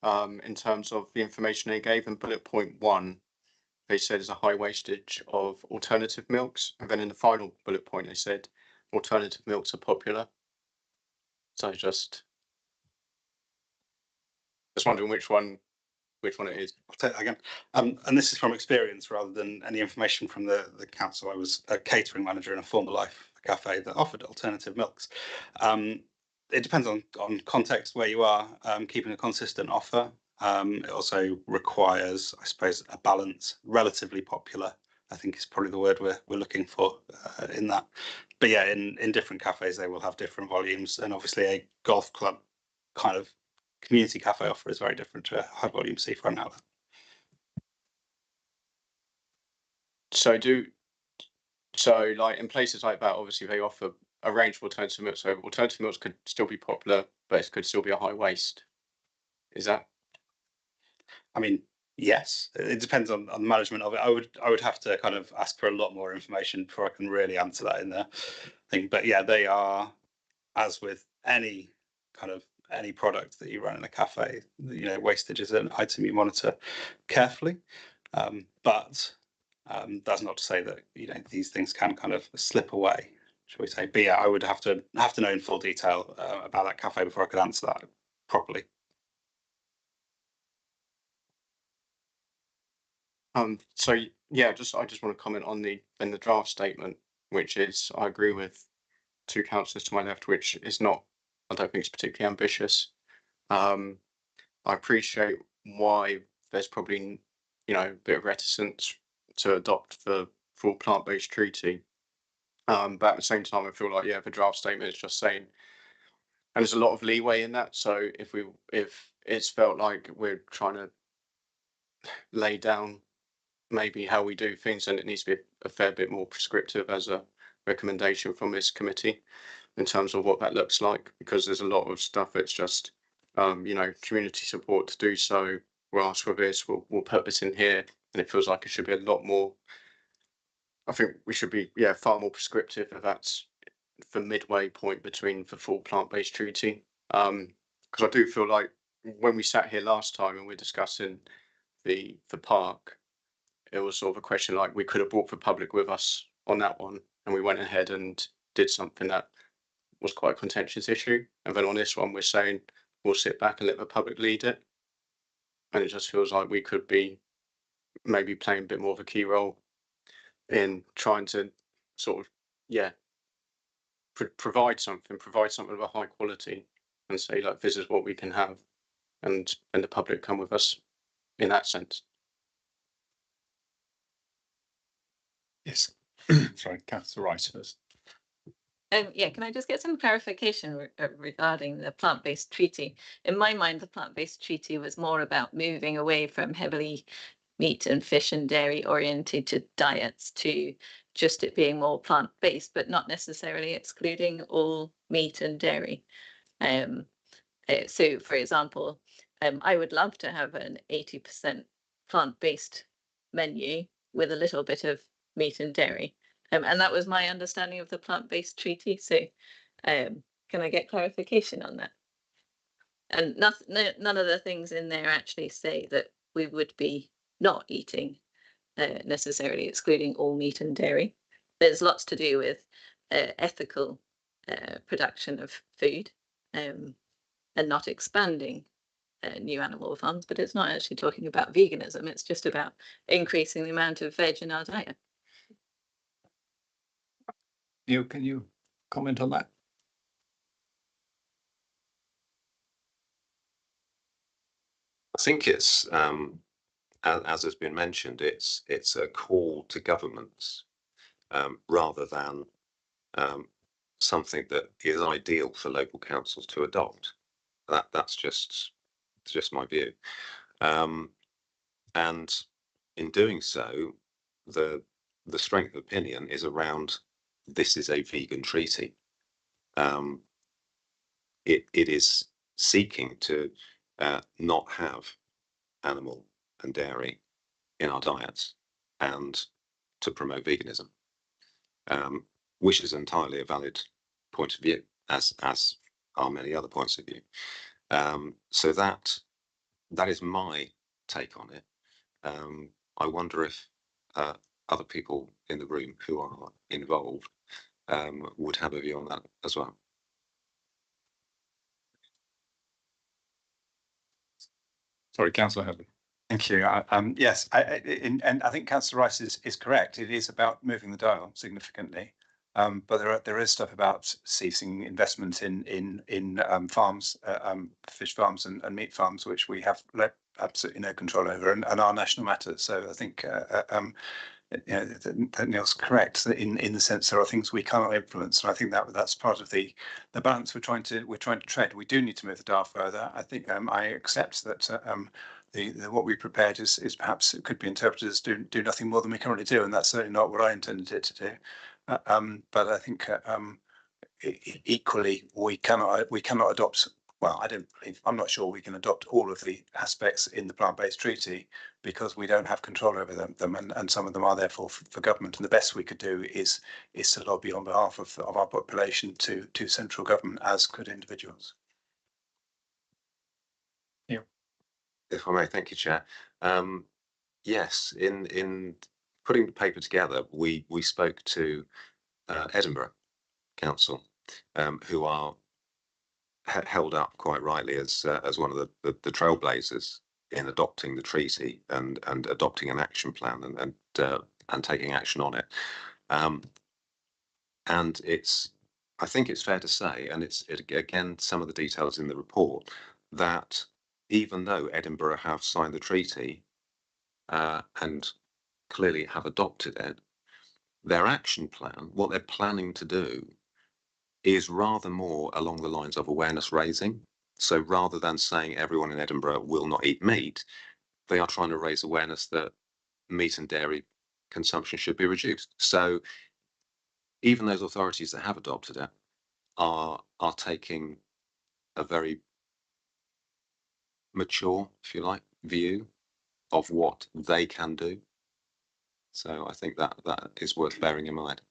in terms of the information they gave in bullet point 1. They said there's a high wastage of alternative milks, and then in the final bullet point they said alternative milks are popular. So just wondering which one it is. I'll take that again. And this is from experience rather than any information from the council. I was a catering manager in a former life, a cafe that offered alternative milks. It depends on context where you are. Keeping a consistent offer. It also requires, I suppose, a balance. Relatively popular, I think, is probably the word we're looking for in that. But yeah, in different cafes they will have different volumes, and obviously a golf club kind of community cafe offer is very different to a high volume seafront outlet. So like in places like that, obviously they offer a range of alternative milks. So alternative milks could still be popular, but it could still be a high waste. Is that? I mean, yes, it depends on the management of it. I would have to kind of ask for a lot more information before I can really answer that in the thing. But yeah, they are, as with any product that you run in a cafe, wastage is an item you monitor carefully. But that's not to say that these things can kind of slip away, shall we say? But yeah, I would have to know in full detail about that cafe before I could answer that properly. So yeah, I just want to comment on the draft statement, which is, I agree with 2 councillors to my left, which is not, I don't think it's particularly ambitious. I appreciate why there's probably a bit of reticence to adopt the full plant-based treaty. But at the same time, I feel like, yeah, the draft statement is just saying, and there's a lot of leeway in that. So if it's felt like we're trying to lay down maybe how we do things, and it needs to be a fair bit more prescriptive as a recommendation from this committee in terms of what that looks like, because there's a lot of stuff that's just community support to do so. We'll ask for this, we'll put this in here, and it feels like it should be a lot more. I think we should be far more prescriptive if that's the midway point between the full plant-based treaty, because I do feel like when we sat here last time and we're discussing the park, it was sort of a question like we could have brought the public with us on that one, and we went ahead and did something that was quite a contentious issue. And then on this one, we're saying we'll sit back and let the public lead it. And it just feels like we could be maybe playing a bit more of a key role in trying to sort of, provide something of a high quality, and say, like, this is what we can have, and the public come with us in that sense. Yes. Sorry, Councillor Rice first. Yeah, can I just get some clarification regarding the plant-based treaty? In my mind, the plant-based treaty was more about moving away from heavily meat and fish and dairy oriented diets to just it being more plant-based, but not necessarily excluding all meat and dairy. So, for example, I would love to have an 80% plant-based menu with a little bit of meat and dairy. And that was my understanding of the plant-based treaty. So can I get clarification on that? And none of the things in there actually say that we would be not eating necessarily excluding all meat and dairy. There's lots to do with ethical production of food and not expanding new animal farms, but it's not actually talking about veganism. It's just about increasing the amount of veg in our diet. Neil, can you comment on that? I think it's, as has been mentioned, it's a call to governments rather than something that is ideal for local councils to adopt. That's just my view. And in doing so, the strength of opinion is around this is a vegan treaty. It is seeking to not have animal and dairy in our diets and to promote veganism, which is entirely a valid point of view, as are many other points of view. So that is my take on it. I wonder if other people in the room who are involved would have a view on that as well. Sorry, Councillor Herbert. Thank you. Yes, and I think Councillor Rice is correct. It is about moving the dial significantly, but there is stuff about ceasing investment in farms, fish farms and meat farms, which we have absolutely no control over, and are national matters. So I think that Neil's correct in the sense there are things we cannot influence, and I think that's part of the balance we're trying to tread. We do need to move the dial further. I think I accept that what we prepared is perhaps it could be interpreted as do nothing more than we currently do, and that's certainly not what I intended it to do. But I think equally we cannot adopt. Well, I'm not sure we can adopt all of the aspects in the plant-based treaty because we don't have control over them, and some of them are therefore for government. And the best we could do is to lobby on behalf of our population to central government, as could individuals. Yeah. If I may, thank you, Chair. Yes, in putting the paper together, we spoke to Edinburgh Council, who are held up quite rightly as one of the trailblazers in adopting the treaty and adopting an action plan and taking action on it. And I think it's fair to say, and it's again some of the details in the report, that even though Edinburgh have signed the treaty and clearly have adopted it, their action plan, what they're planning to do, is rather more along the lines of awareness raising. So rather than saying everyone in Edinburgh will not eat meat, they are trying to raise awareness that meat and dairy consumption should be reduced. So even those authorities that have adopted it are taking a very mature, if you like, view of what they can do. So I think that is worth bearing in mind.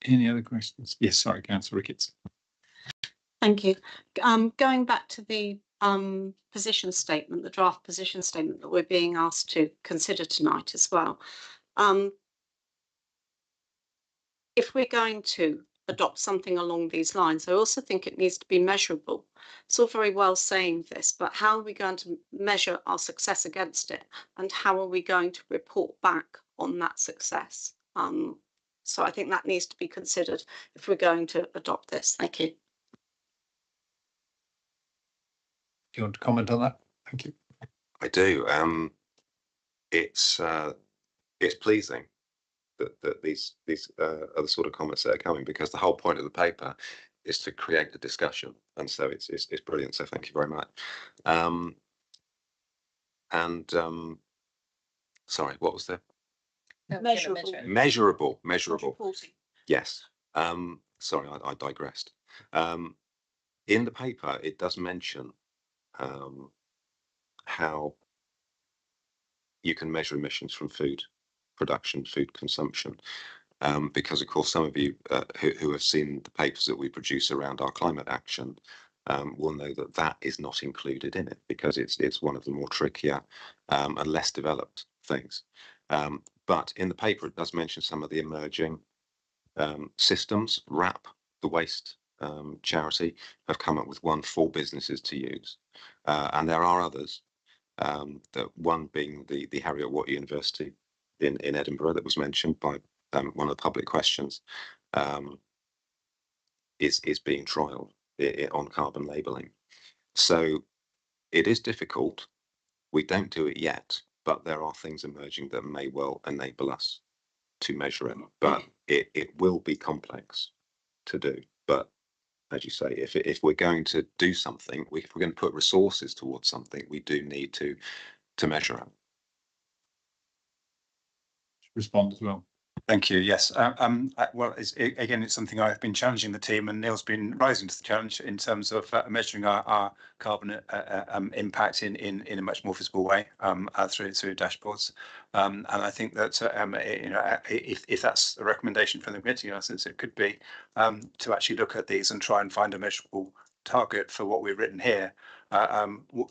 Any other questions? Yes, sorry, Councillor Ricketts. Thank you. Going back to the position statement, the draft position statement that we're being asked to consider tonight as well. If we're going to adopt something along these lines, I also think it needs to be measurable. It's all very well saying this, but how are we going to measure our success against it? And how are we going to report back on that success? So I think that needs to be considered if we're going to adopt this. Thank you. Do you want to comment on that? Thank you. I do. It's pleasing that these are the sort of comments that are coming, because the whole point of the paper is to create a discussion, and so it's brilliant. So thank you very much. Sorry, what was the measurable? Yes. Sorry, I digressed. In the paper, it does mention how you can measure emissions from food production, food consumption, because of course some of you who have seen the papers that we produce around our climate action will know that that is not included in it, because it's one of the more trickier and less developed things. But in the paper, it does mention some of the emerging systems. WRAP, the waste charity, have come up with one for businesses to use, and there are others. The one being the Heriot-Watt University in Edinburgh that was mentioned by one of the public questions, is being trialled on carbon labelling. So it is difficult. We don't do it yet, but there are things emerging that may well enable us to measure it. But it will be complex to do. But as you say, if we're going to do something, if we're going to put resources towards something, we do need to measure it. Respond as well. Thank you. Yes. Well, it's something I've been challenging the team, and Neil's been rising to the challenge in terms of measuring our carbon impact in a much more visible way through dashboards. And I think that if that's a recommendation from the committee, since it could be to actually look at these and try and find a measurable target for what we've written here,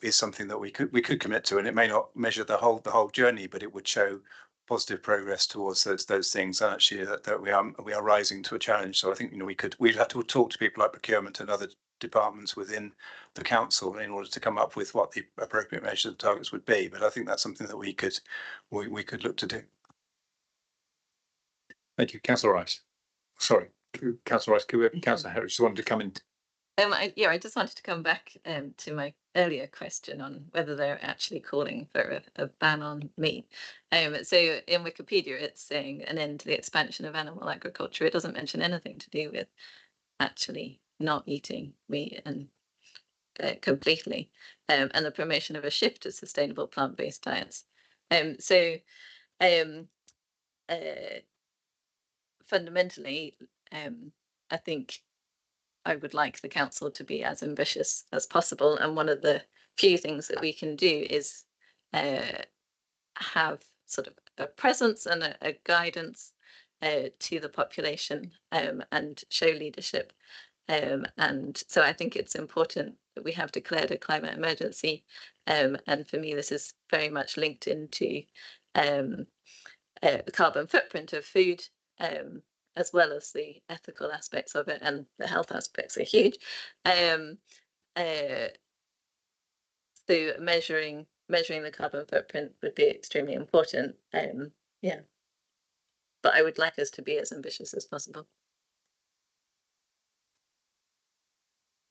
is something that we could commit to, and it may not measure the whole journey, but it would show positive progress towards those things, and actually that we are rising to a challenge. So I think we'd have to talk to people like procurement and other departments within the council in order to come up with what the appropriate measures and targets would be. But I think that's something that we could look to do. Thank you, Councillor Rice. Sorry, Councillor Rice. Councillor Harris wanted to come in. I just wanted to come back to my earlier question on whether they're actually calling for a ban on meat. So in Wikipedia, it's saying an end to the expansion of animal agriculture. It doesn't mention anything to do with actually not eating meat and completely, and the promotion of a shift to sustainable plant-based diets. Fundamentally, I think I would like the council to be as ambitious as possible, and one of the few things that we can do is have sort of a presence and a guidance to the population and show leadership. And so I think it's important that we have declared a climate emergency, and for me this is very much linked into the carbon footprint of food, as well as the ethical aspects of it, and the health aspects are huge. So measuring the carbon footprint would be extremely important. Yeah, but I would like us to be as ambitious as possible.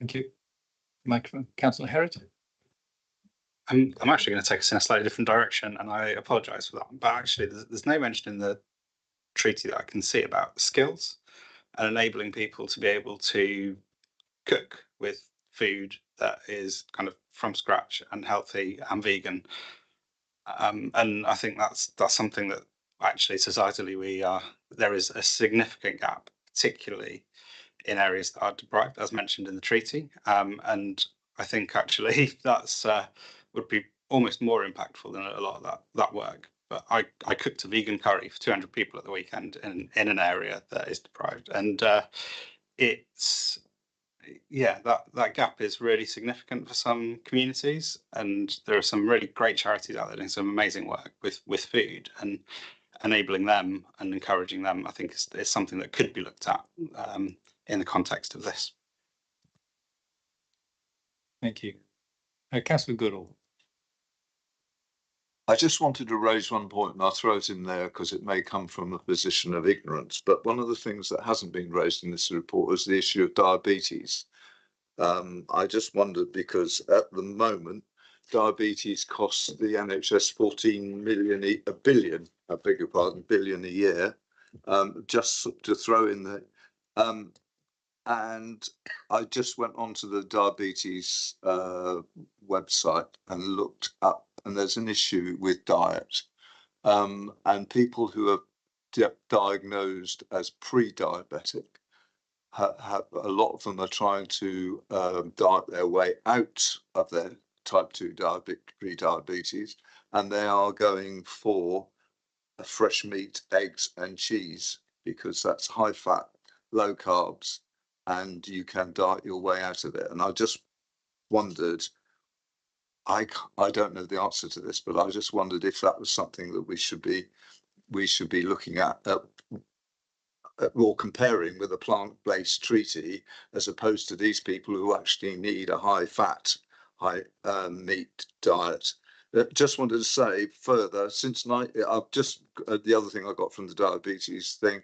Thank you. Microphone, Councillor Heriot. I'm actually going to take us in a slightly different direction, and I apologise for that. But actually, there's no mention in the treaty that I can see about skills and enabling people to be able to cook with food that is kind of from scratch and healthy and vegan. And I think that's something that actually societally there is a significant gap, particularly in areas that are deprived, as mentioned in the treaty. And I think actually that's would be almost more impactful than a lot of that work. But I cooked a vegan curry for 200 people at the weekend in an area that is deprived, and it's that gap is really significant for some communities, and there are some really great charities out there doing some amazing work with food, and enabling them and encouraging them, I think, is something that could be looked at in the context of this. Thank you. Councillor Goodall. I just wanted to raise one point, and I'll throw it in there because it may come from a position of ignorance. But one of the things that hasn't been raised in this report is the issue of diabetes. I just wondered, because at the moment, diabetes costs the NHS 14 million, billion a year, just to throw in there. And I just went onto the diabetes website and looked up, and there's an issue with diet. And people who are diagnosed as pre-diabetic, a lot of them are trying to diet their way out of their type 2 pre-diabetes, and they are going for fresh meat, eggs and cheese, because that's high fat, low carbs, and you can diet your way out of it. And I just wondered, I don't know the answer to this, but I just wondered if that was something that we should be looking at or comparing with a plant-based treaty, as opposed to these people who actually need a high fat, high meat diet. Just wanted to say further, since I've just the other thing I got from the diabetes thing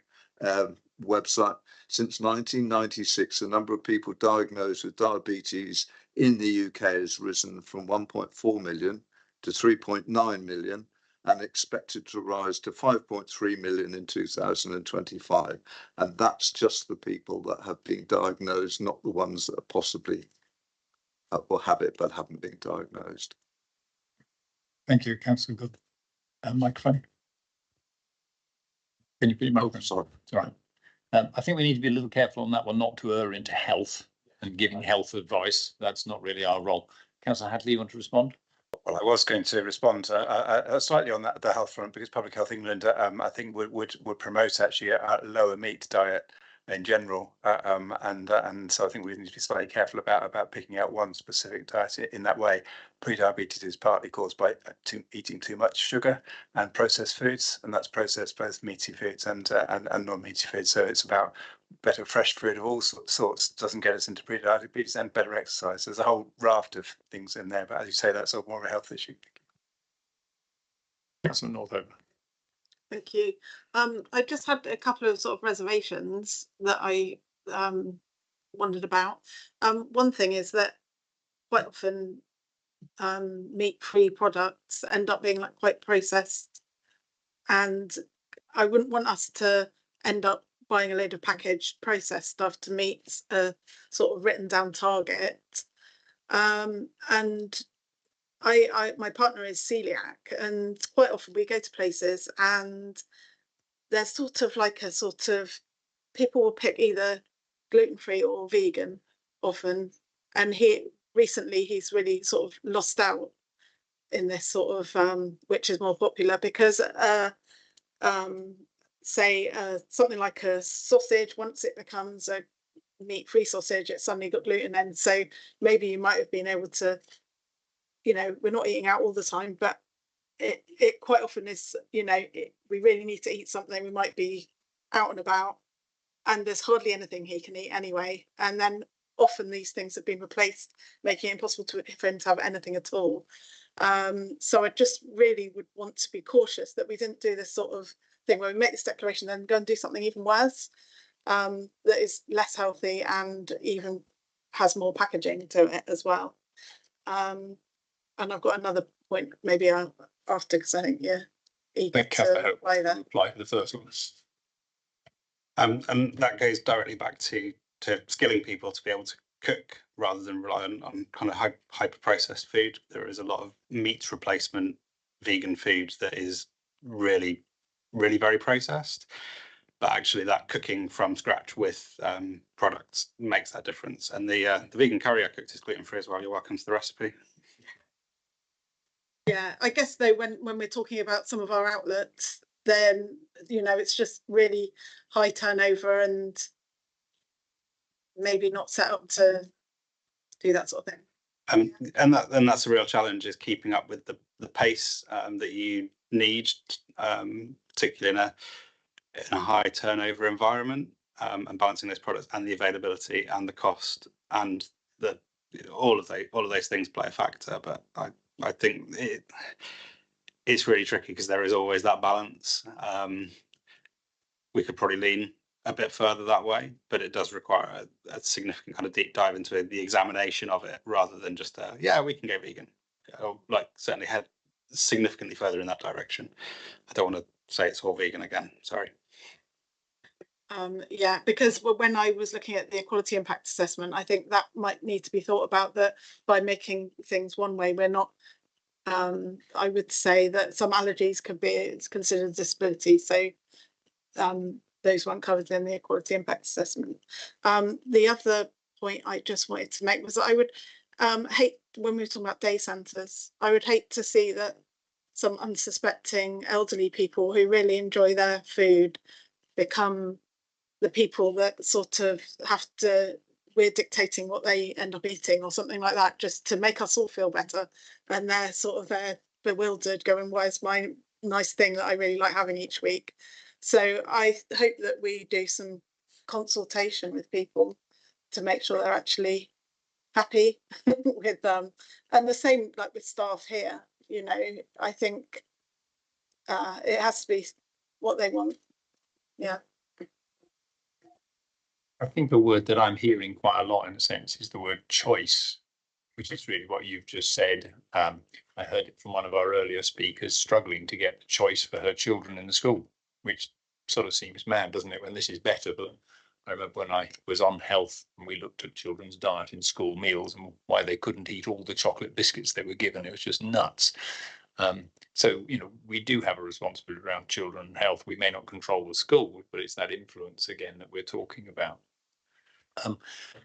website, since 1996, the number of people diagnosed with diabetes in the UK has risen from 1.4 million to 3.9 million, and expected to rise to 5.3 million in 2025. And that's just the people that have been diagnosed, not the ones that are possibly or have it but haven't been diagnosed. Thank you, Councillor Good. Microphone. Can you put your microphone? Sorry. It's all right. I think we need to be a little careful on that one, not to err into health and giving health advice. That's not really our role. Councillor Hadley, you want to respond? Well, I was going to respond slightly on that, the health front, because Public Health England, I think would promote actually a lower meat diet in general, and so I think we need to be slightly careful about picking out one specific diet in that way. Pre-diabetes is partly caused by eating too much sugar and processed foods, and that's processed both meaty foods and non-meaty foods. So it's about better fresh food of all sorts doesn't get us into pre-diabetes, and better exercise. There's a whole raft of things in there, but as you say, that's sort of more of a health issue. Councillor Northover. Thank you. I just had a couple of sort of reservations that I wondered about. One thing is that quite often meat-free products end up being like quite processed, and I wouldn't want us to end up buying a load of packaged processed stuff to meet a sort of written down target. And my partner is celiac, and quite often we go to places and there's sort of like a sort of, people will pick either gluten-free or vegan often, and recently he's really sort of lost out in this sort of which is more popular, because say something like a sausage, once it becomes a meat-free sausage, it's suddenly got gluten in. So maybe you might have been able to, you know, we're not eating out all the time, but it quite often is, you know, we really need to eat something, we might be out and about and there's hardly anything he can eat anyway, and then often these things have been replaced, making it impossible for him to have anything at all. So I just really would want to be cautious that we didn't do this sort of thing where we make this declaration then go and do something even worse, that is less healthy and even has more packaging to it as well. And I've got another point maybe after, because I think eager to reply there. Reply to the first one. And that goes directly back to skilling people to be able to cook rather than rely on kind of hyper processed food. There is a lot of meat replacement vegan food that is really very processed, but actually that cooking from scratch with products makes that difference. And the vegan curry I cooked is gluten-free as well. You're welcome to the recipe. Yeah, I guess though when we're talking about some of our outlets, then, you know, it's just really high turnover and maybe not set up to do that sort of thing. And that's a real challenge, is keeping up with the pace that you need, particularly in a high turnover environment, and balancing those products and the availability and the cost, and all of those things play a factor. But I think it's really tricky because there is always that balance. We could probably lean a bit further that way, but it does require a significant kind of deep dive into the examination of it, rather than just yeah, we can go vegan, or like certainly head significantly further in that direction. I don't want to say it's all vegan again, sorry. Yeah, because when I was looking at the equality impact assessment, I think that might need to be thought about, that by making things one way, we're not, I would say that some allergies could be considered a disability, so those weren't covered in the equality impact assessment. The other point I just wanted to make was that I would hate, when we were talking about day centres, I would hate to see that some unsuspecting elderly people who really enjoy their food become the people that sort of have to, we're dictating what they end up eating or something like that, just to make us all feel better. And they're sort of there bewildered going, why is my nice thing that I really like having each week? So I hope that we do some consultation with people to make sure they're actually happy with them. And the same like with staff here, you know, I think it has to be what they want. Yeah. I think the word that I'm hearing quite a lot in a sense is the word choice, which is really what you've just said. I heard it from one of our earlier speakers, struggling to get choice for her children in the school, which sort of seems mad, doesn't it, when this is better? But I remember when I was on health and we looked at children's diet in school meals and why they couldn't eat all the chocolate biscuits they were given. It was just nuts. So, you know, we do have a responsibility around children and health. We may not control the school, but it's that influence again that we're talking about.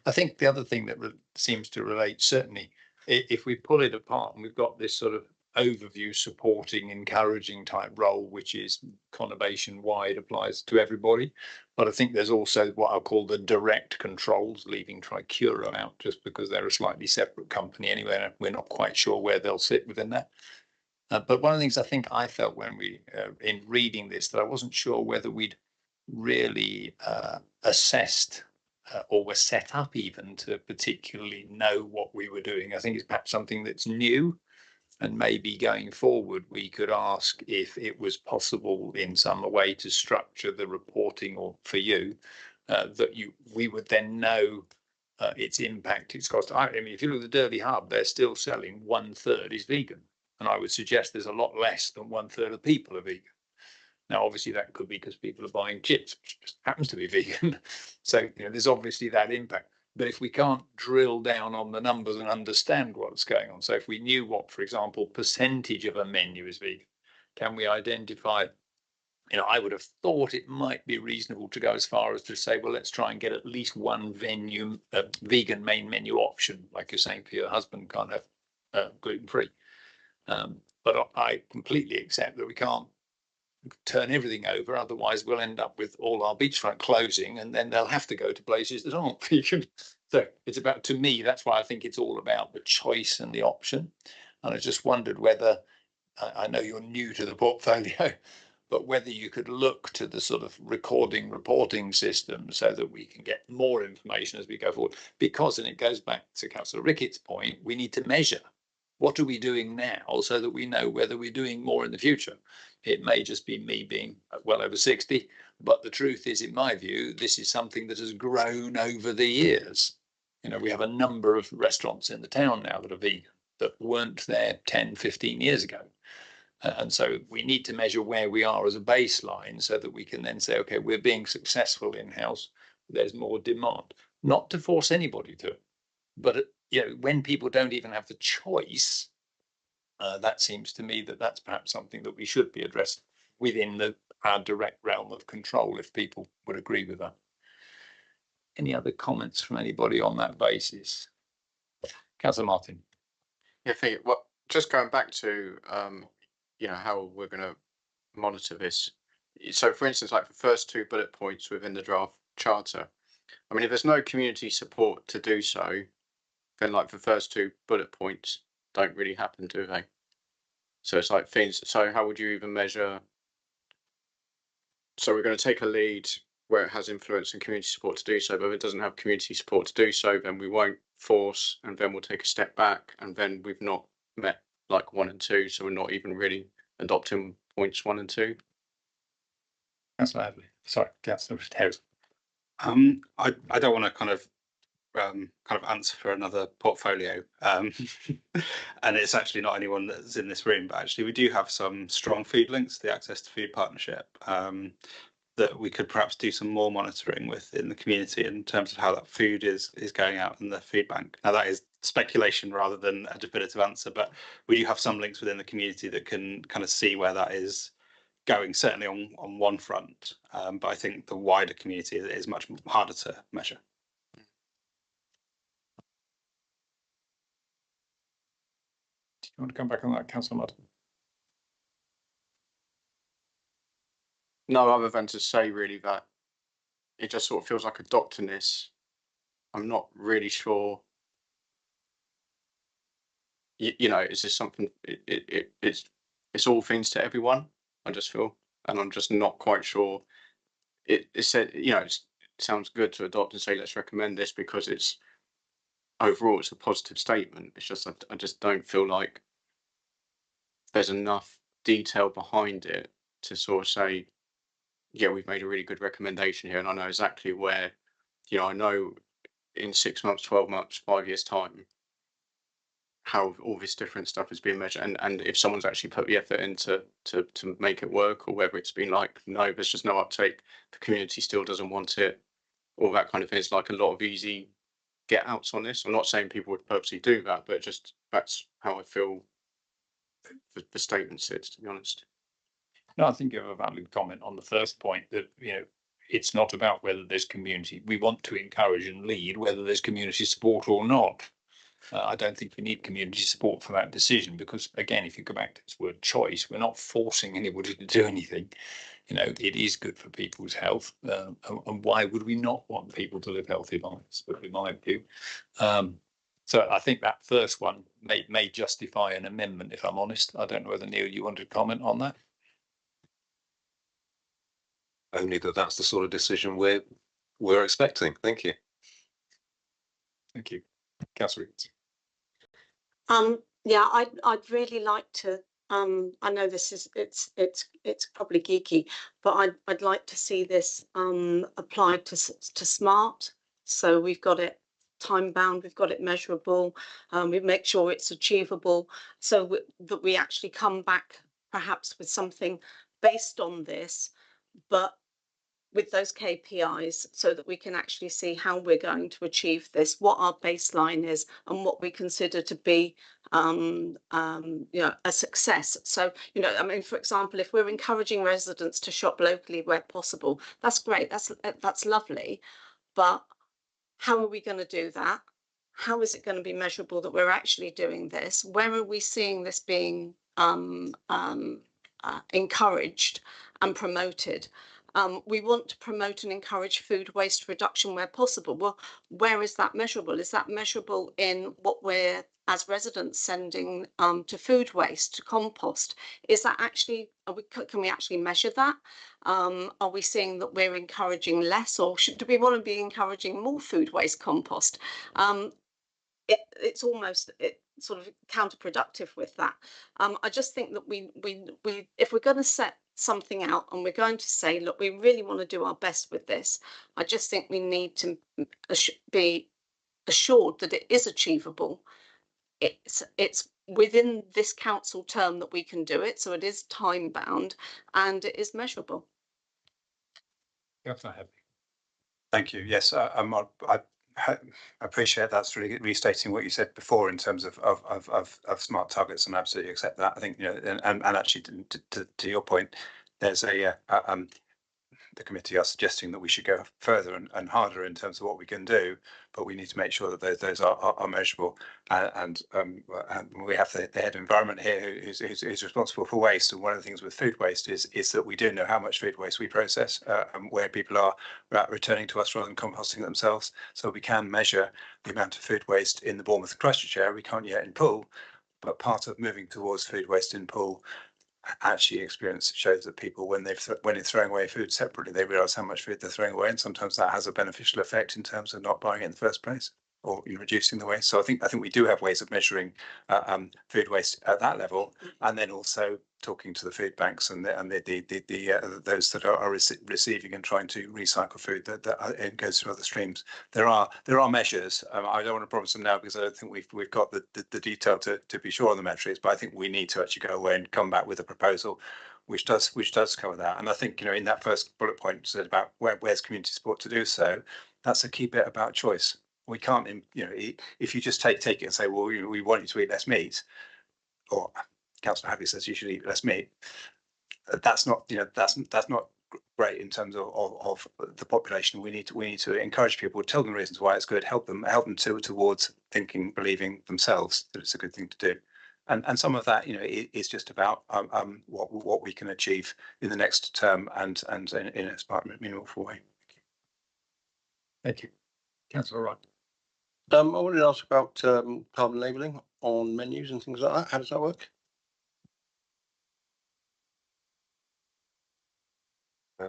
I think the other thing that seems to relate, certainly, if we pull it apart and we've got this sort of overview, supporting, encouraging type role, which is conurbation wide, applies to everybody. But I think there's also what I'll call the direct controls, leaving Tricura out just because they're a slightly separate company anyway. We're not quite sure where they'll sit within that. But one of the things I think I felt when we, in reading this, that I wasn't sure whether we'd really assessed or were set up even to particularly know what we were doing. I think it's perhaps something that's new, and maybe going forward we could ask if it was possible in some way to structure the reporting, or for you, that we would then know its impact, its cost. I mean, if you look at the Derby Hub, they're still selling 1/3 is vegan, and I would suggest there's a lot less than 1/3 of people are vegan. Now, obviously, that could be because people are buying chips, which just happens to be vegan. So, you know, there's obviously that impact. But if we can't drill down on the numbers and understand what's going on, so if we knew what, for example, percentage of a menu is vegan, can we identify, you know, I would have thought it might be reasonable to go as far as to say, well, let's try and get at least one vegan main menu option, like you're saying for your husband, can't have gluten-free. But I completely accept that we can't turn everything over, otherwise we'll end up with all our beachfront closing, and then they'll have to go to places that aren't vegan. So it's about, to me, that's why I think it's all about the choice and the option. And I just wondered whether, I know you're new to the portfolio, but whether you could look to the sort of reporting system so that we can get more information as we go forward. Because, and it goes back to Councillor Rickett's point, we need to measure. What are we doing now so that we know whether we're doing more in the future? It may just be me being well over 60, but the truth is, in my view, this is something that has grown over the years. You know, we have a number of restaurants in the town now that are vegan that weren't there 10, 15 years ago. And so we need to measure where we are as a baseline so that we can then say, okay, we're being successful in-house, there's more demand. Not to force anybody to it, but you know, when people don't even have the choice, that seems to me that that's perhaps something that we should be addressed within our direct realm of control, if people would agree with that. Any other comments from anybody on that basis? Councillor Martin. Yeah, well, just going back to you know, how we're going to monitor this. So, for instance, like the first 2 bullet points within the draft charter, I mean, if there's no community support to do so, then like the first 2 bullet points don't really happen, do they? So it's like things. So how would you even measure? So we're going to take a lead where it has influence and community support to do so, but if it doesn't have community support to do so, then we won't force, and then we'll take a step back, and then we've not met like 1 and 2, so we're not even really adopting points 1 and 2. Councillor Hadley. Sorry, Councillor Harris. I don't want to kind of answer for another portfolio, and it's actually not anyone that's in this room, but actually we do have some strong food links, the Access to Food Partnership. that we could perhaps do some more monitoring within the community in terms of how that food is going out in the food bank. Now that is speculation rather than a definitive answer, but we do have some links within the community that can kind of see where that is going, certainly on one front, but I think the wider community is much harder to measure. Do you want to come back on that, Councillor Mudd? No, other than to say really that it just sort of feels like a doctriness. I'm not really sure. You know, is this something? It's all things to everyone. I just feel, and I'm just not quite sure. It said, you know, it sounds good to adopt and say let's recommend this because it's overall it's a positive statement. It's just I just don't feel like there's enough detail behind it to sort of say, yeah, we've made a really good recommendation here, and I know exactly where, you know, I know in 6 months, 12 months, 5 years time, how all this different stuff is being measured, and if someone's actually put the effort into to make it work, or whether it's been like, no, there's just no uptake, the community still doesn't want it, all that kind of thing. It's like a lot of easy get outs on this. I'm not saying people would purposely do that, but just that's how I feel the statement sits, to be honest. No, I think you have a valid comment on the first point that, you know, it's not about whether there's community. We want to encourage and lead whether there's community support or not. I don't think we need community support for that decision because, again, if you go back to this word choice, we're not forcing anybody to do anything. You know, it is good for people's health. And why would we not want people to live healthy lives? But in my view. So I think that first one may justify an amendment, if I'm honest. I don't know whether, Neil, you wanted to comment on that? Only that's the sort of decision we're expecting. Thank you. Thank you. Councillor Reed. Yeah, I'd really like to. I know this is it's probably geeky, but I'd like to see this applied to SMART. So we've got it time bound, we've got it measurable, we make sure it's achievable, so that we actually come back perhaps with something based on this, but with those KPIs, so that we can actually see how we're going to achieve this, what our baseline is, and what we consider to be, you know, a success. So, you know, I mean, for example, if we're encouraging residents to shop locally where possible, that's great. That's lovely. But how are we going to do that? How is it going to be measurable that we're actually doing this? Where are we seeing this being encouraged and promoted? We want to promote and encourage food waste reduction where possible. Well, where is that measurable? Is that measurable in what we're, as residents, sending to food waste, to compost? Is that actually, can we actually measure that? Are we seeing that we're encouraging less, or do we want to be encouraging more food waste compost? It's almost sort of counterproductive with that. I just think that we if we're going to set something out and we're going to say, look, we really want to do our best with this, I just think we need to be assured that it is achievable. It's within this council term that we can do it, so it is time bound and it is measurable. Thank you. Yes, I appreciate that's really restating what you said before in terms of smart targets, and absolutely accept that. I think, you know, and actually to your point, there's the committee are suggesting that we should go further and harder in terms of what we can do, but we need to make sure that those are measurable. And we have the head of environment here who's responsible for waste. And one of the things with food waste is that we do know how much food waste we process, and where people are returning to us rather than composting themselves. So we can measure the amount of food waste in the Bournemouth and Christchurch area. We can't yet in Poole, but part of moving towards food waste in Poole, actually experience shows that people, when they're throwing away food separately, they realise how much food they're throwing away, and sometimes that has a beneficial effect in terms of not buying it in the first place or reducing the waste. So I think we do have ways of measuring food waste at that level, and then also talking to the food banks and those that are receiving and trying to recycle food that goes through other streams. There are measures. I don't want to promise them now because I don't think we've got the detail to be sure on the metrics, but I think we need to actually go away and come back with a proposal which does cover that. And I think, you know, in that first bullet point said about where's community support to do so, that's a key bit about choice. We can't, you know, if you just take it and say, well, you know, we want you to eat less meat, or Councillor Hadley says you should eat less meat. That's not, you know, that's not great in terms of the population. We need to encourage people, tell them reasons why it's good, help them towards thinking, believing themselves that it's a good thing to do. And some of that, you know, is just about what we can achieve in the next term and in a smart, meaningful way. Thank you. Councillor Wright. I wanted to ask about carbon labelling on menus and things like that. How does that work?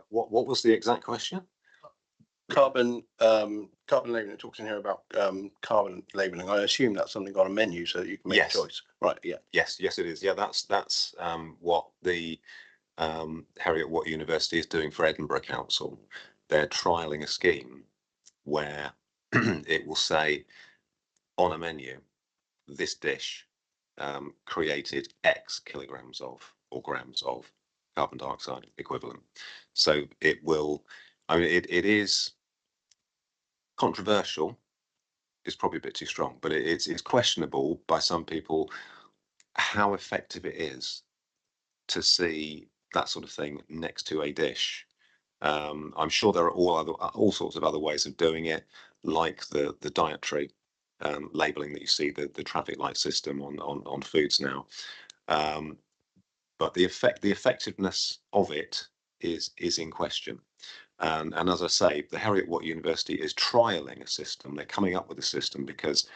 What was the exact question? Carbon labelling. It talks in here about carbon labelling. I assume that's something on a menu so that you can make a choice. Right. Yeah. Yes, it is. Yeah, that's what the Heriot-Watt University is doing for Edinburgh Council. They're trialling a scheme where it will say on a menu, this dish created X kilograms of or grams of carbon dioxide equivalent. So it will, I mean, it is controversial. It's probably a bit too strong, but it's questionable by some people how effective it is to see that sort of thing next to a dish. I'm sure there are all sorts of other ways of doing it, like the dietary labelling that you see, the traffic light system on foods now. But the effectiveness of it is in question. And as I say, the Heriot-Watt University is trialling a system. They're coming up with a system because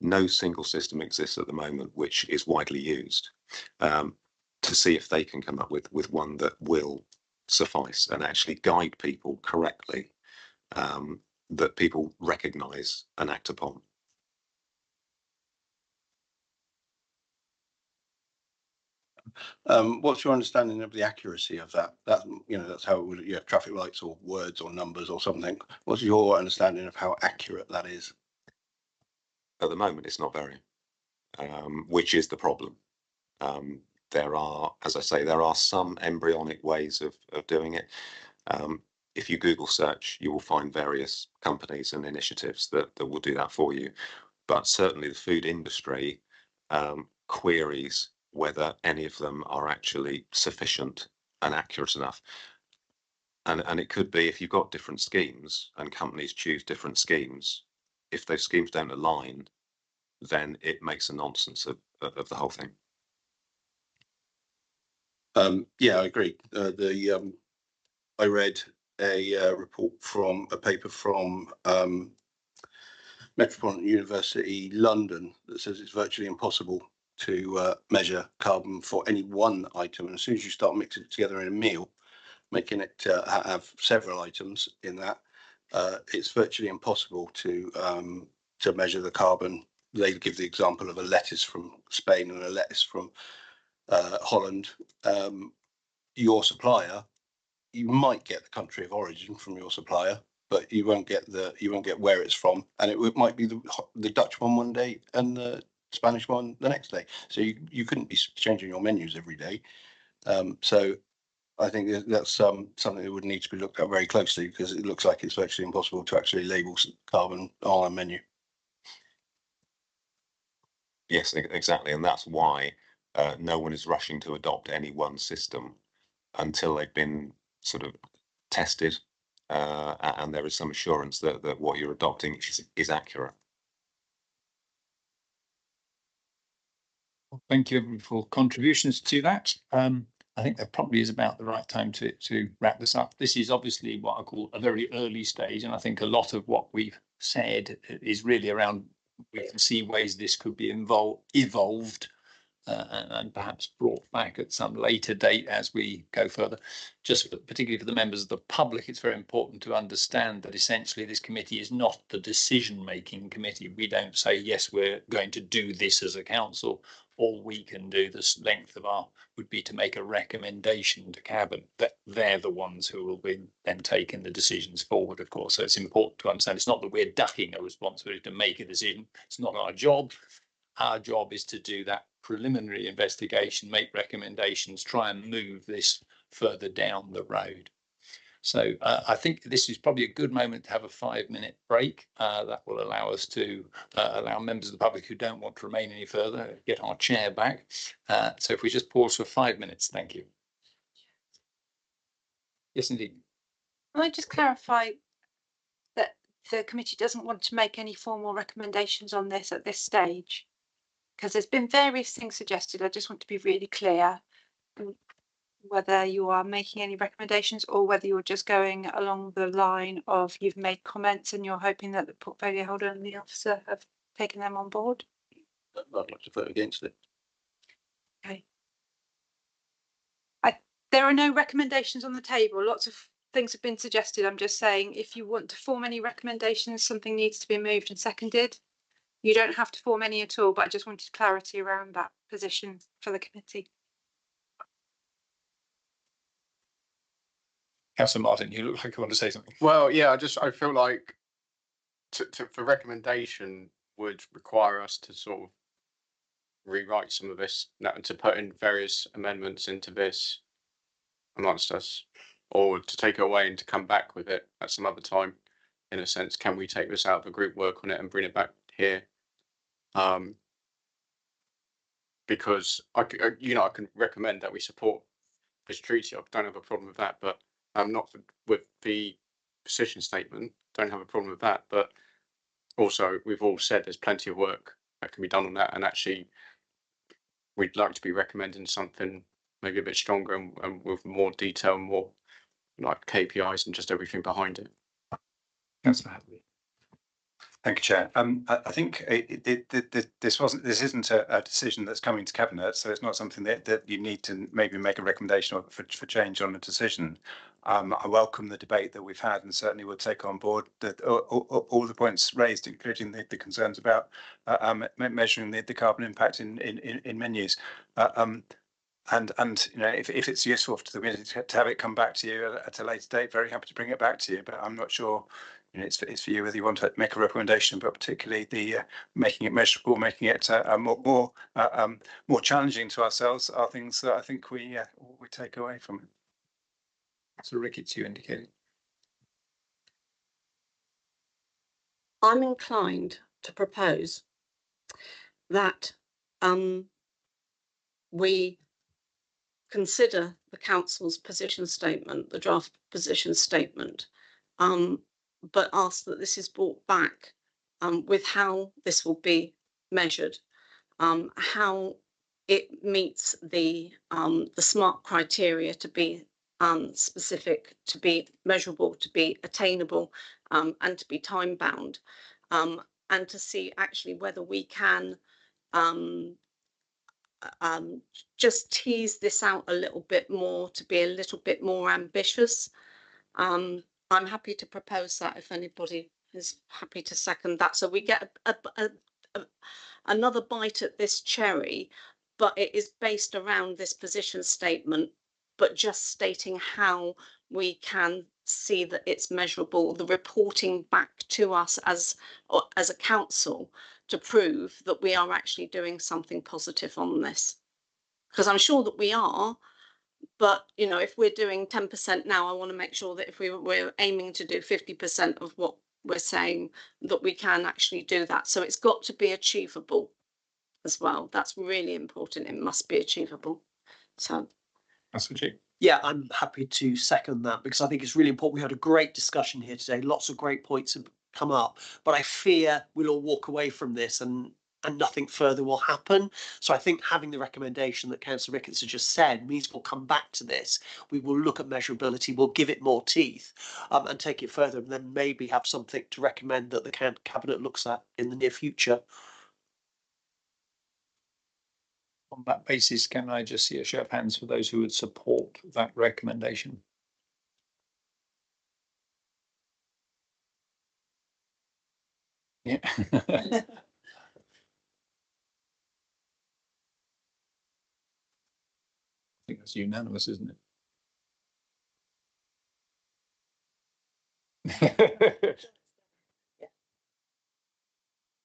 no single system exists at the moment which is widely used, to see if they can come up with one that will suffice and actually guide people correctly, that people recognise and act upon. What's your understanding of the accuracy of that? That, you know, that's how it would, you have traffic lights or words or numbers or something. What's your understanding of how accurate that is? At the moment, it's not very, which is the problem. There are, as I say, there are some embryonic ways of doing it. If you Google search, you will find various companies and initiatives that will do that for you. But certainly the food industry queries whether any of them are actually sufficient and accurate enough. And it could be, if you've got different schemes and companies choose different schemes, if those schemes don't align, then it makes a nonsense of the whole thing. Yeah, I agree. I read a report from a paper from Metropolitan University London that says it's virtually impossible to measure carbon for any one item. And as soon as you start mixing it together in a meal, making it have several items in that, it's virtually impossible to measure the carbon. They give the example of a lettuce from Spain and a lettuce from Holland. Your supplier, you might get the country of origin from your supplier, but you won't get where it's from, and it might be the Dutch one day and the Spanish one the next day. So you couldn't be changing your menus every day. So I think that's something that would need to be looked at very closely, because it looks like it's virtually impossible to actually label carbon on a menu. Yes, exactly, and that's why no one is rushing to adopt any one system until they've been sort of tested, and there is some assurance that what you're adopting is accurate. Well, thank you everyone for contributions to that. I think that probably is about the right time to wrap this up. This is obviously what I call a very early stage, and I think a lot of what we've said is really around, we can see ways this could be evolved and perhaps brought back at some later date as we go further. Just particularly for the members of the public, it's very important to understand that essentially this committee is not the decision-making committee. We don't say, yes, we're going to do this as a council. All we can do, the length of our, would be to make a recommendation to Cabinet that they're the ones who will be then taking the decisions forward, of course. So it's important to understand it's not that we're ducking a responsibility to make a decision. It's not our job. Our job is to do that preliminary investigation, make recommendations, try and move this further down the road. So I think this is probably a good moment to have a 5-minute break. That will allow us to allow members of the public who don't want to remain any further get our chair back. So if we just pause for 5 minutes, thank you. Yes, indeed. Can I just clarify that the committee doesn't want to make any formal recommendations on this at this stage? Because there's been various things suggested. I just want to be really clear whether you are making any recommendations or whether you're just going along the line of you've made comments and you're hoping that the portfolio holder and the officer have taken them on board. I'd like to vote against it. Okay. There are no recommendations on the table. Lots of things have been suggested. I'm just saying if you want to form any recommendations, something needs to be moved and seconded. You don't have to form any at all, but I just wanted clarity around that position for the committee. Councillor Martin, you look like you want to say something. Well, yeah, I feel like for recommendation would require us to sort of rewrite some of this and to put in various amendments into this amongst us, or to take it away and to come back with it at some other time. In a sense, can we take this out of the group, work on it and bring it back here? Because I can recommend that we support this treaty. I don't have a problem with that, but not with the position statement. Don't have a problem with that, but also we've all said there's plenty of work that can be done on that, and actually we'd like to be recommending something maybe a bit stronger and with more detail, more like KPIs and just everything behind it. Councillor Hadley. Thank you, Chair. I think this isn't a decision that's coming to Cabinet, so it's not something that you need to maybe make a recommendation for change on a decision. I welcome the debate that we've had and certainly will take on board all the points raised, including the concerns about measuring the carbon impact in menus. And if it's useful to the community to have it come back to you at a later date, very happy to bring it back to you. But I'm not sure. It's for you whether you want to make a recommendation, but particularly the making it measurable, making it more challenging to ourselves are things that I think we take away from it. So Ricketts, you indicated. I'm inclined to propose that we consider the council's position statement, the draft position statement, but ask that this is brought back with how this will be measured, how it meets the SMART criteria to be specific, to be measurable, to be attainable, and to be time bound, and to see actually whether we can just tease this out a little bit more, to be a little bit more ambitious. I'm happy to propose that if anybody is happy to second that. So we get another bite at this cherry, but it is based around this position statement, but just stating how we can see that it's measurable, the reporting back to us as a council to prove that we are actually doing something positive on this. Because I'm sure that we are, but if we're doing 10% now, I want to make sure that if we're aiming to do 50% of what we're saying, that we can actually do that. So it's got to be achievable as well. That's really important. It must be achievable. So that's what you. Yeah, I'm happy to second that because I think it's really important. We had a great discussion here today. Lots of great points have come up, but I fear we'll all walk away from this and nothing further will happen. So I think having the recommendation that Councillor Ricketts has just said means we'll come back to this. We will look at measurability, we'll give it more teeth and take it further, and then maybe have something to recommend that the Cabinet looks at in the near future. On that basis, can I just see a show of hands for those who would support that recommendation? Yeah. I think that's unanimous, isn't it?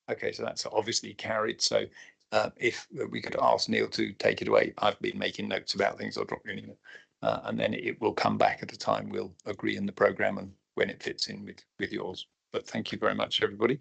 Okay, so that's obviously carried. So if we could ask Neil to take it away. I've been making notes about things. I'll drop you an email, and then it will come back at a time. We'll agree in the programme and when it fits in with yours. But thank you very much, everybody.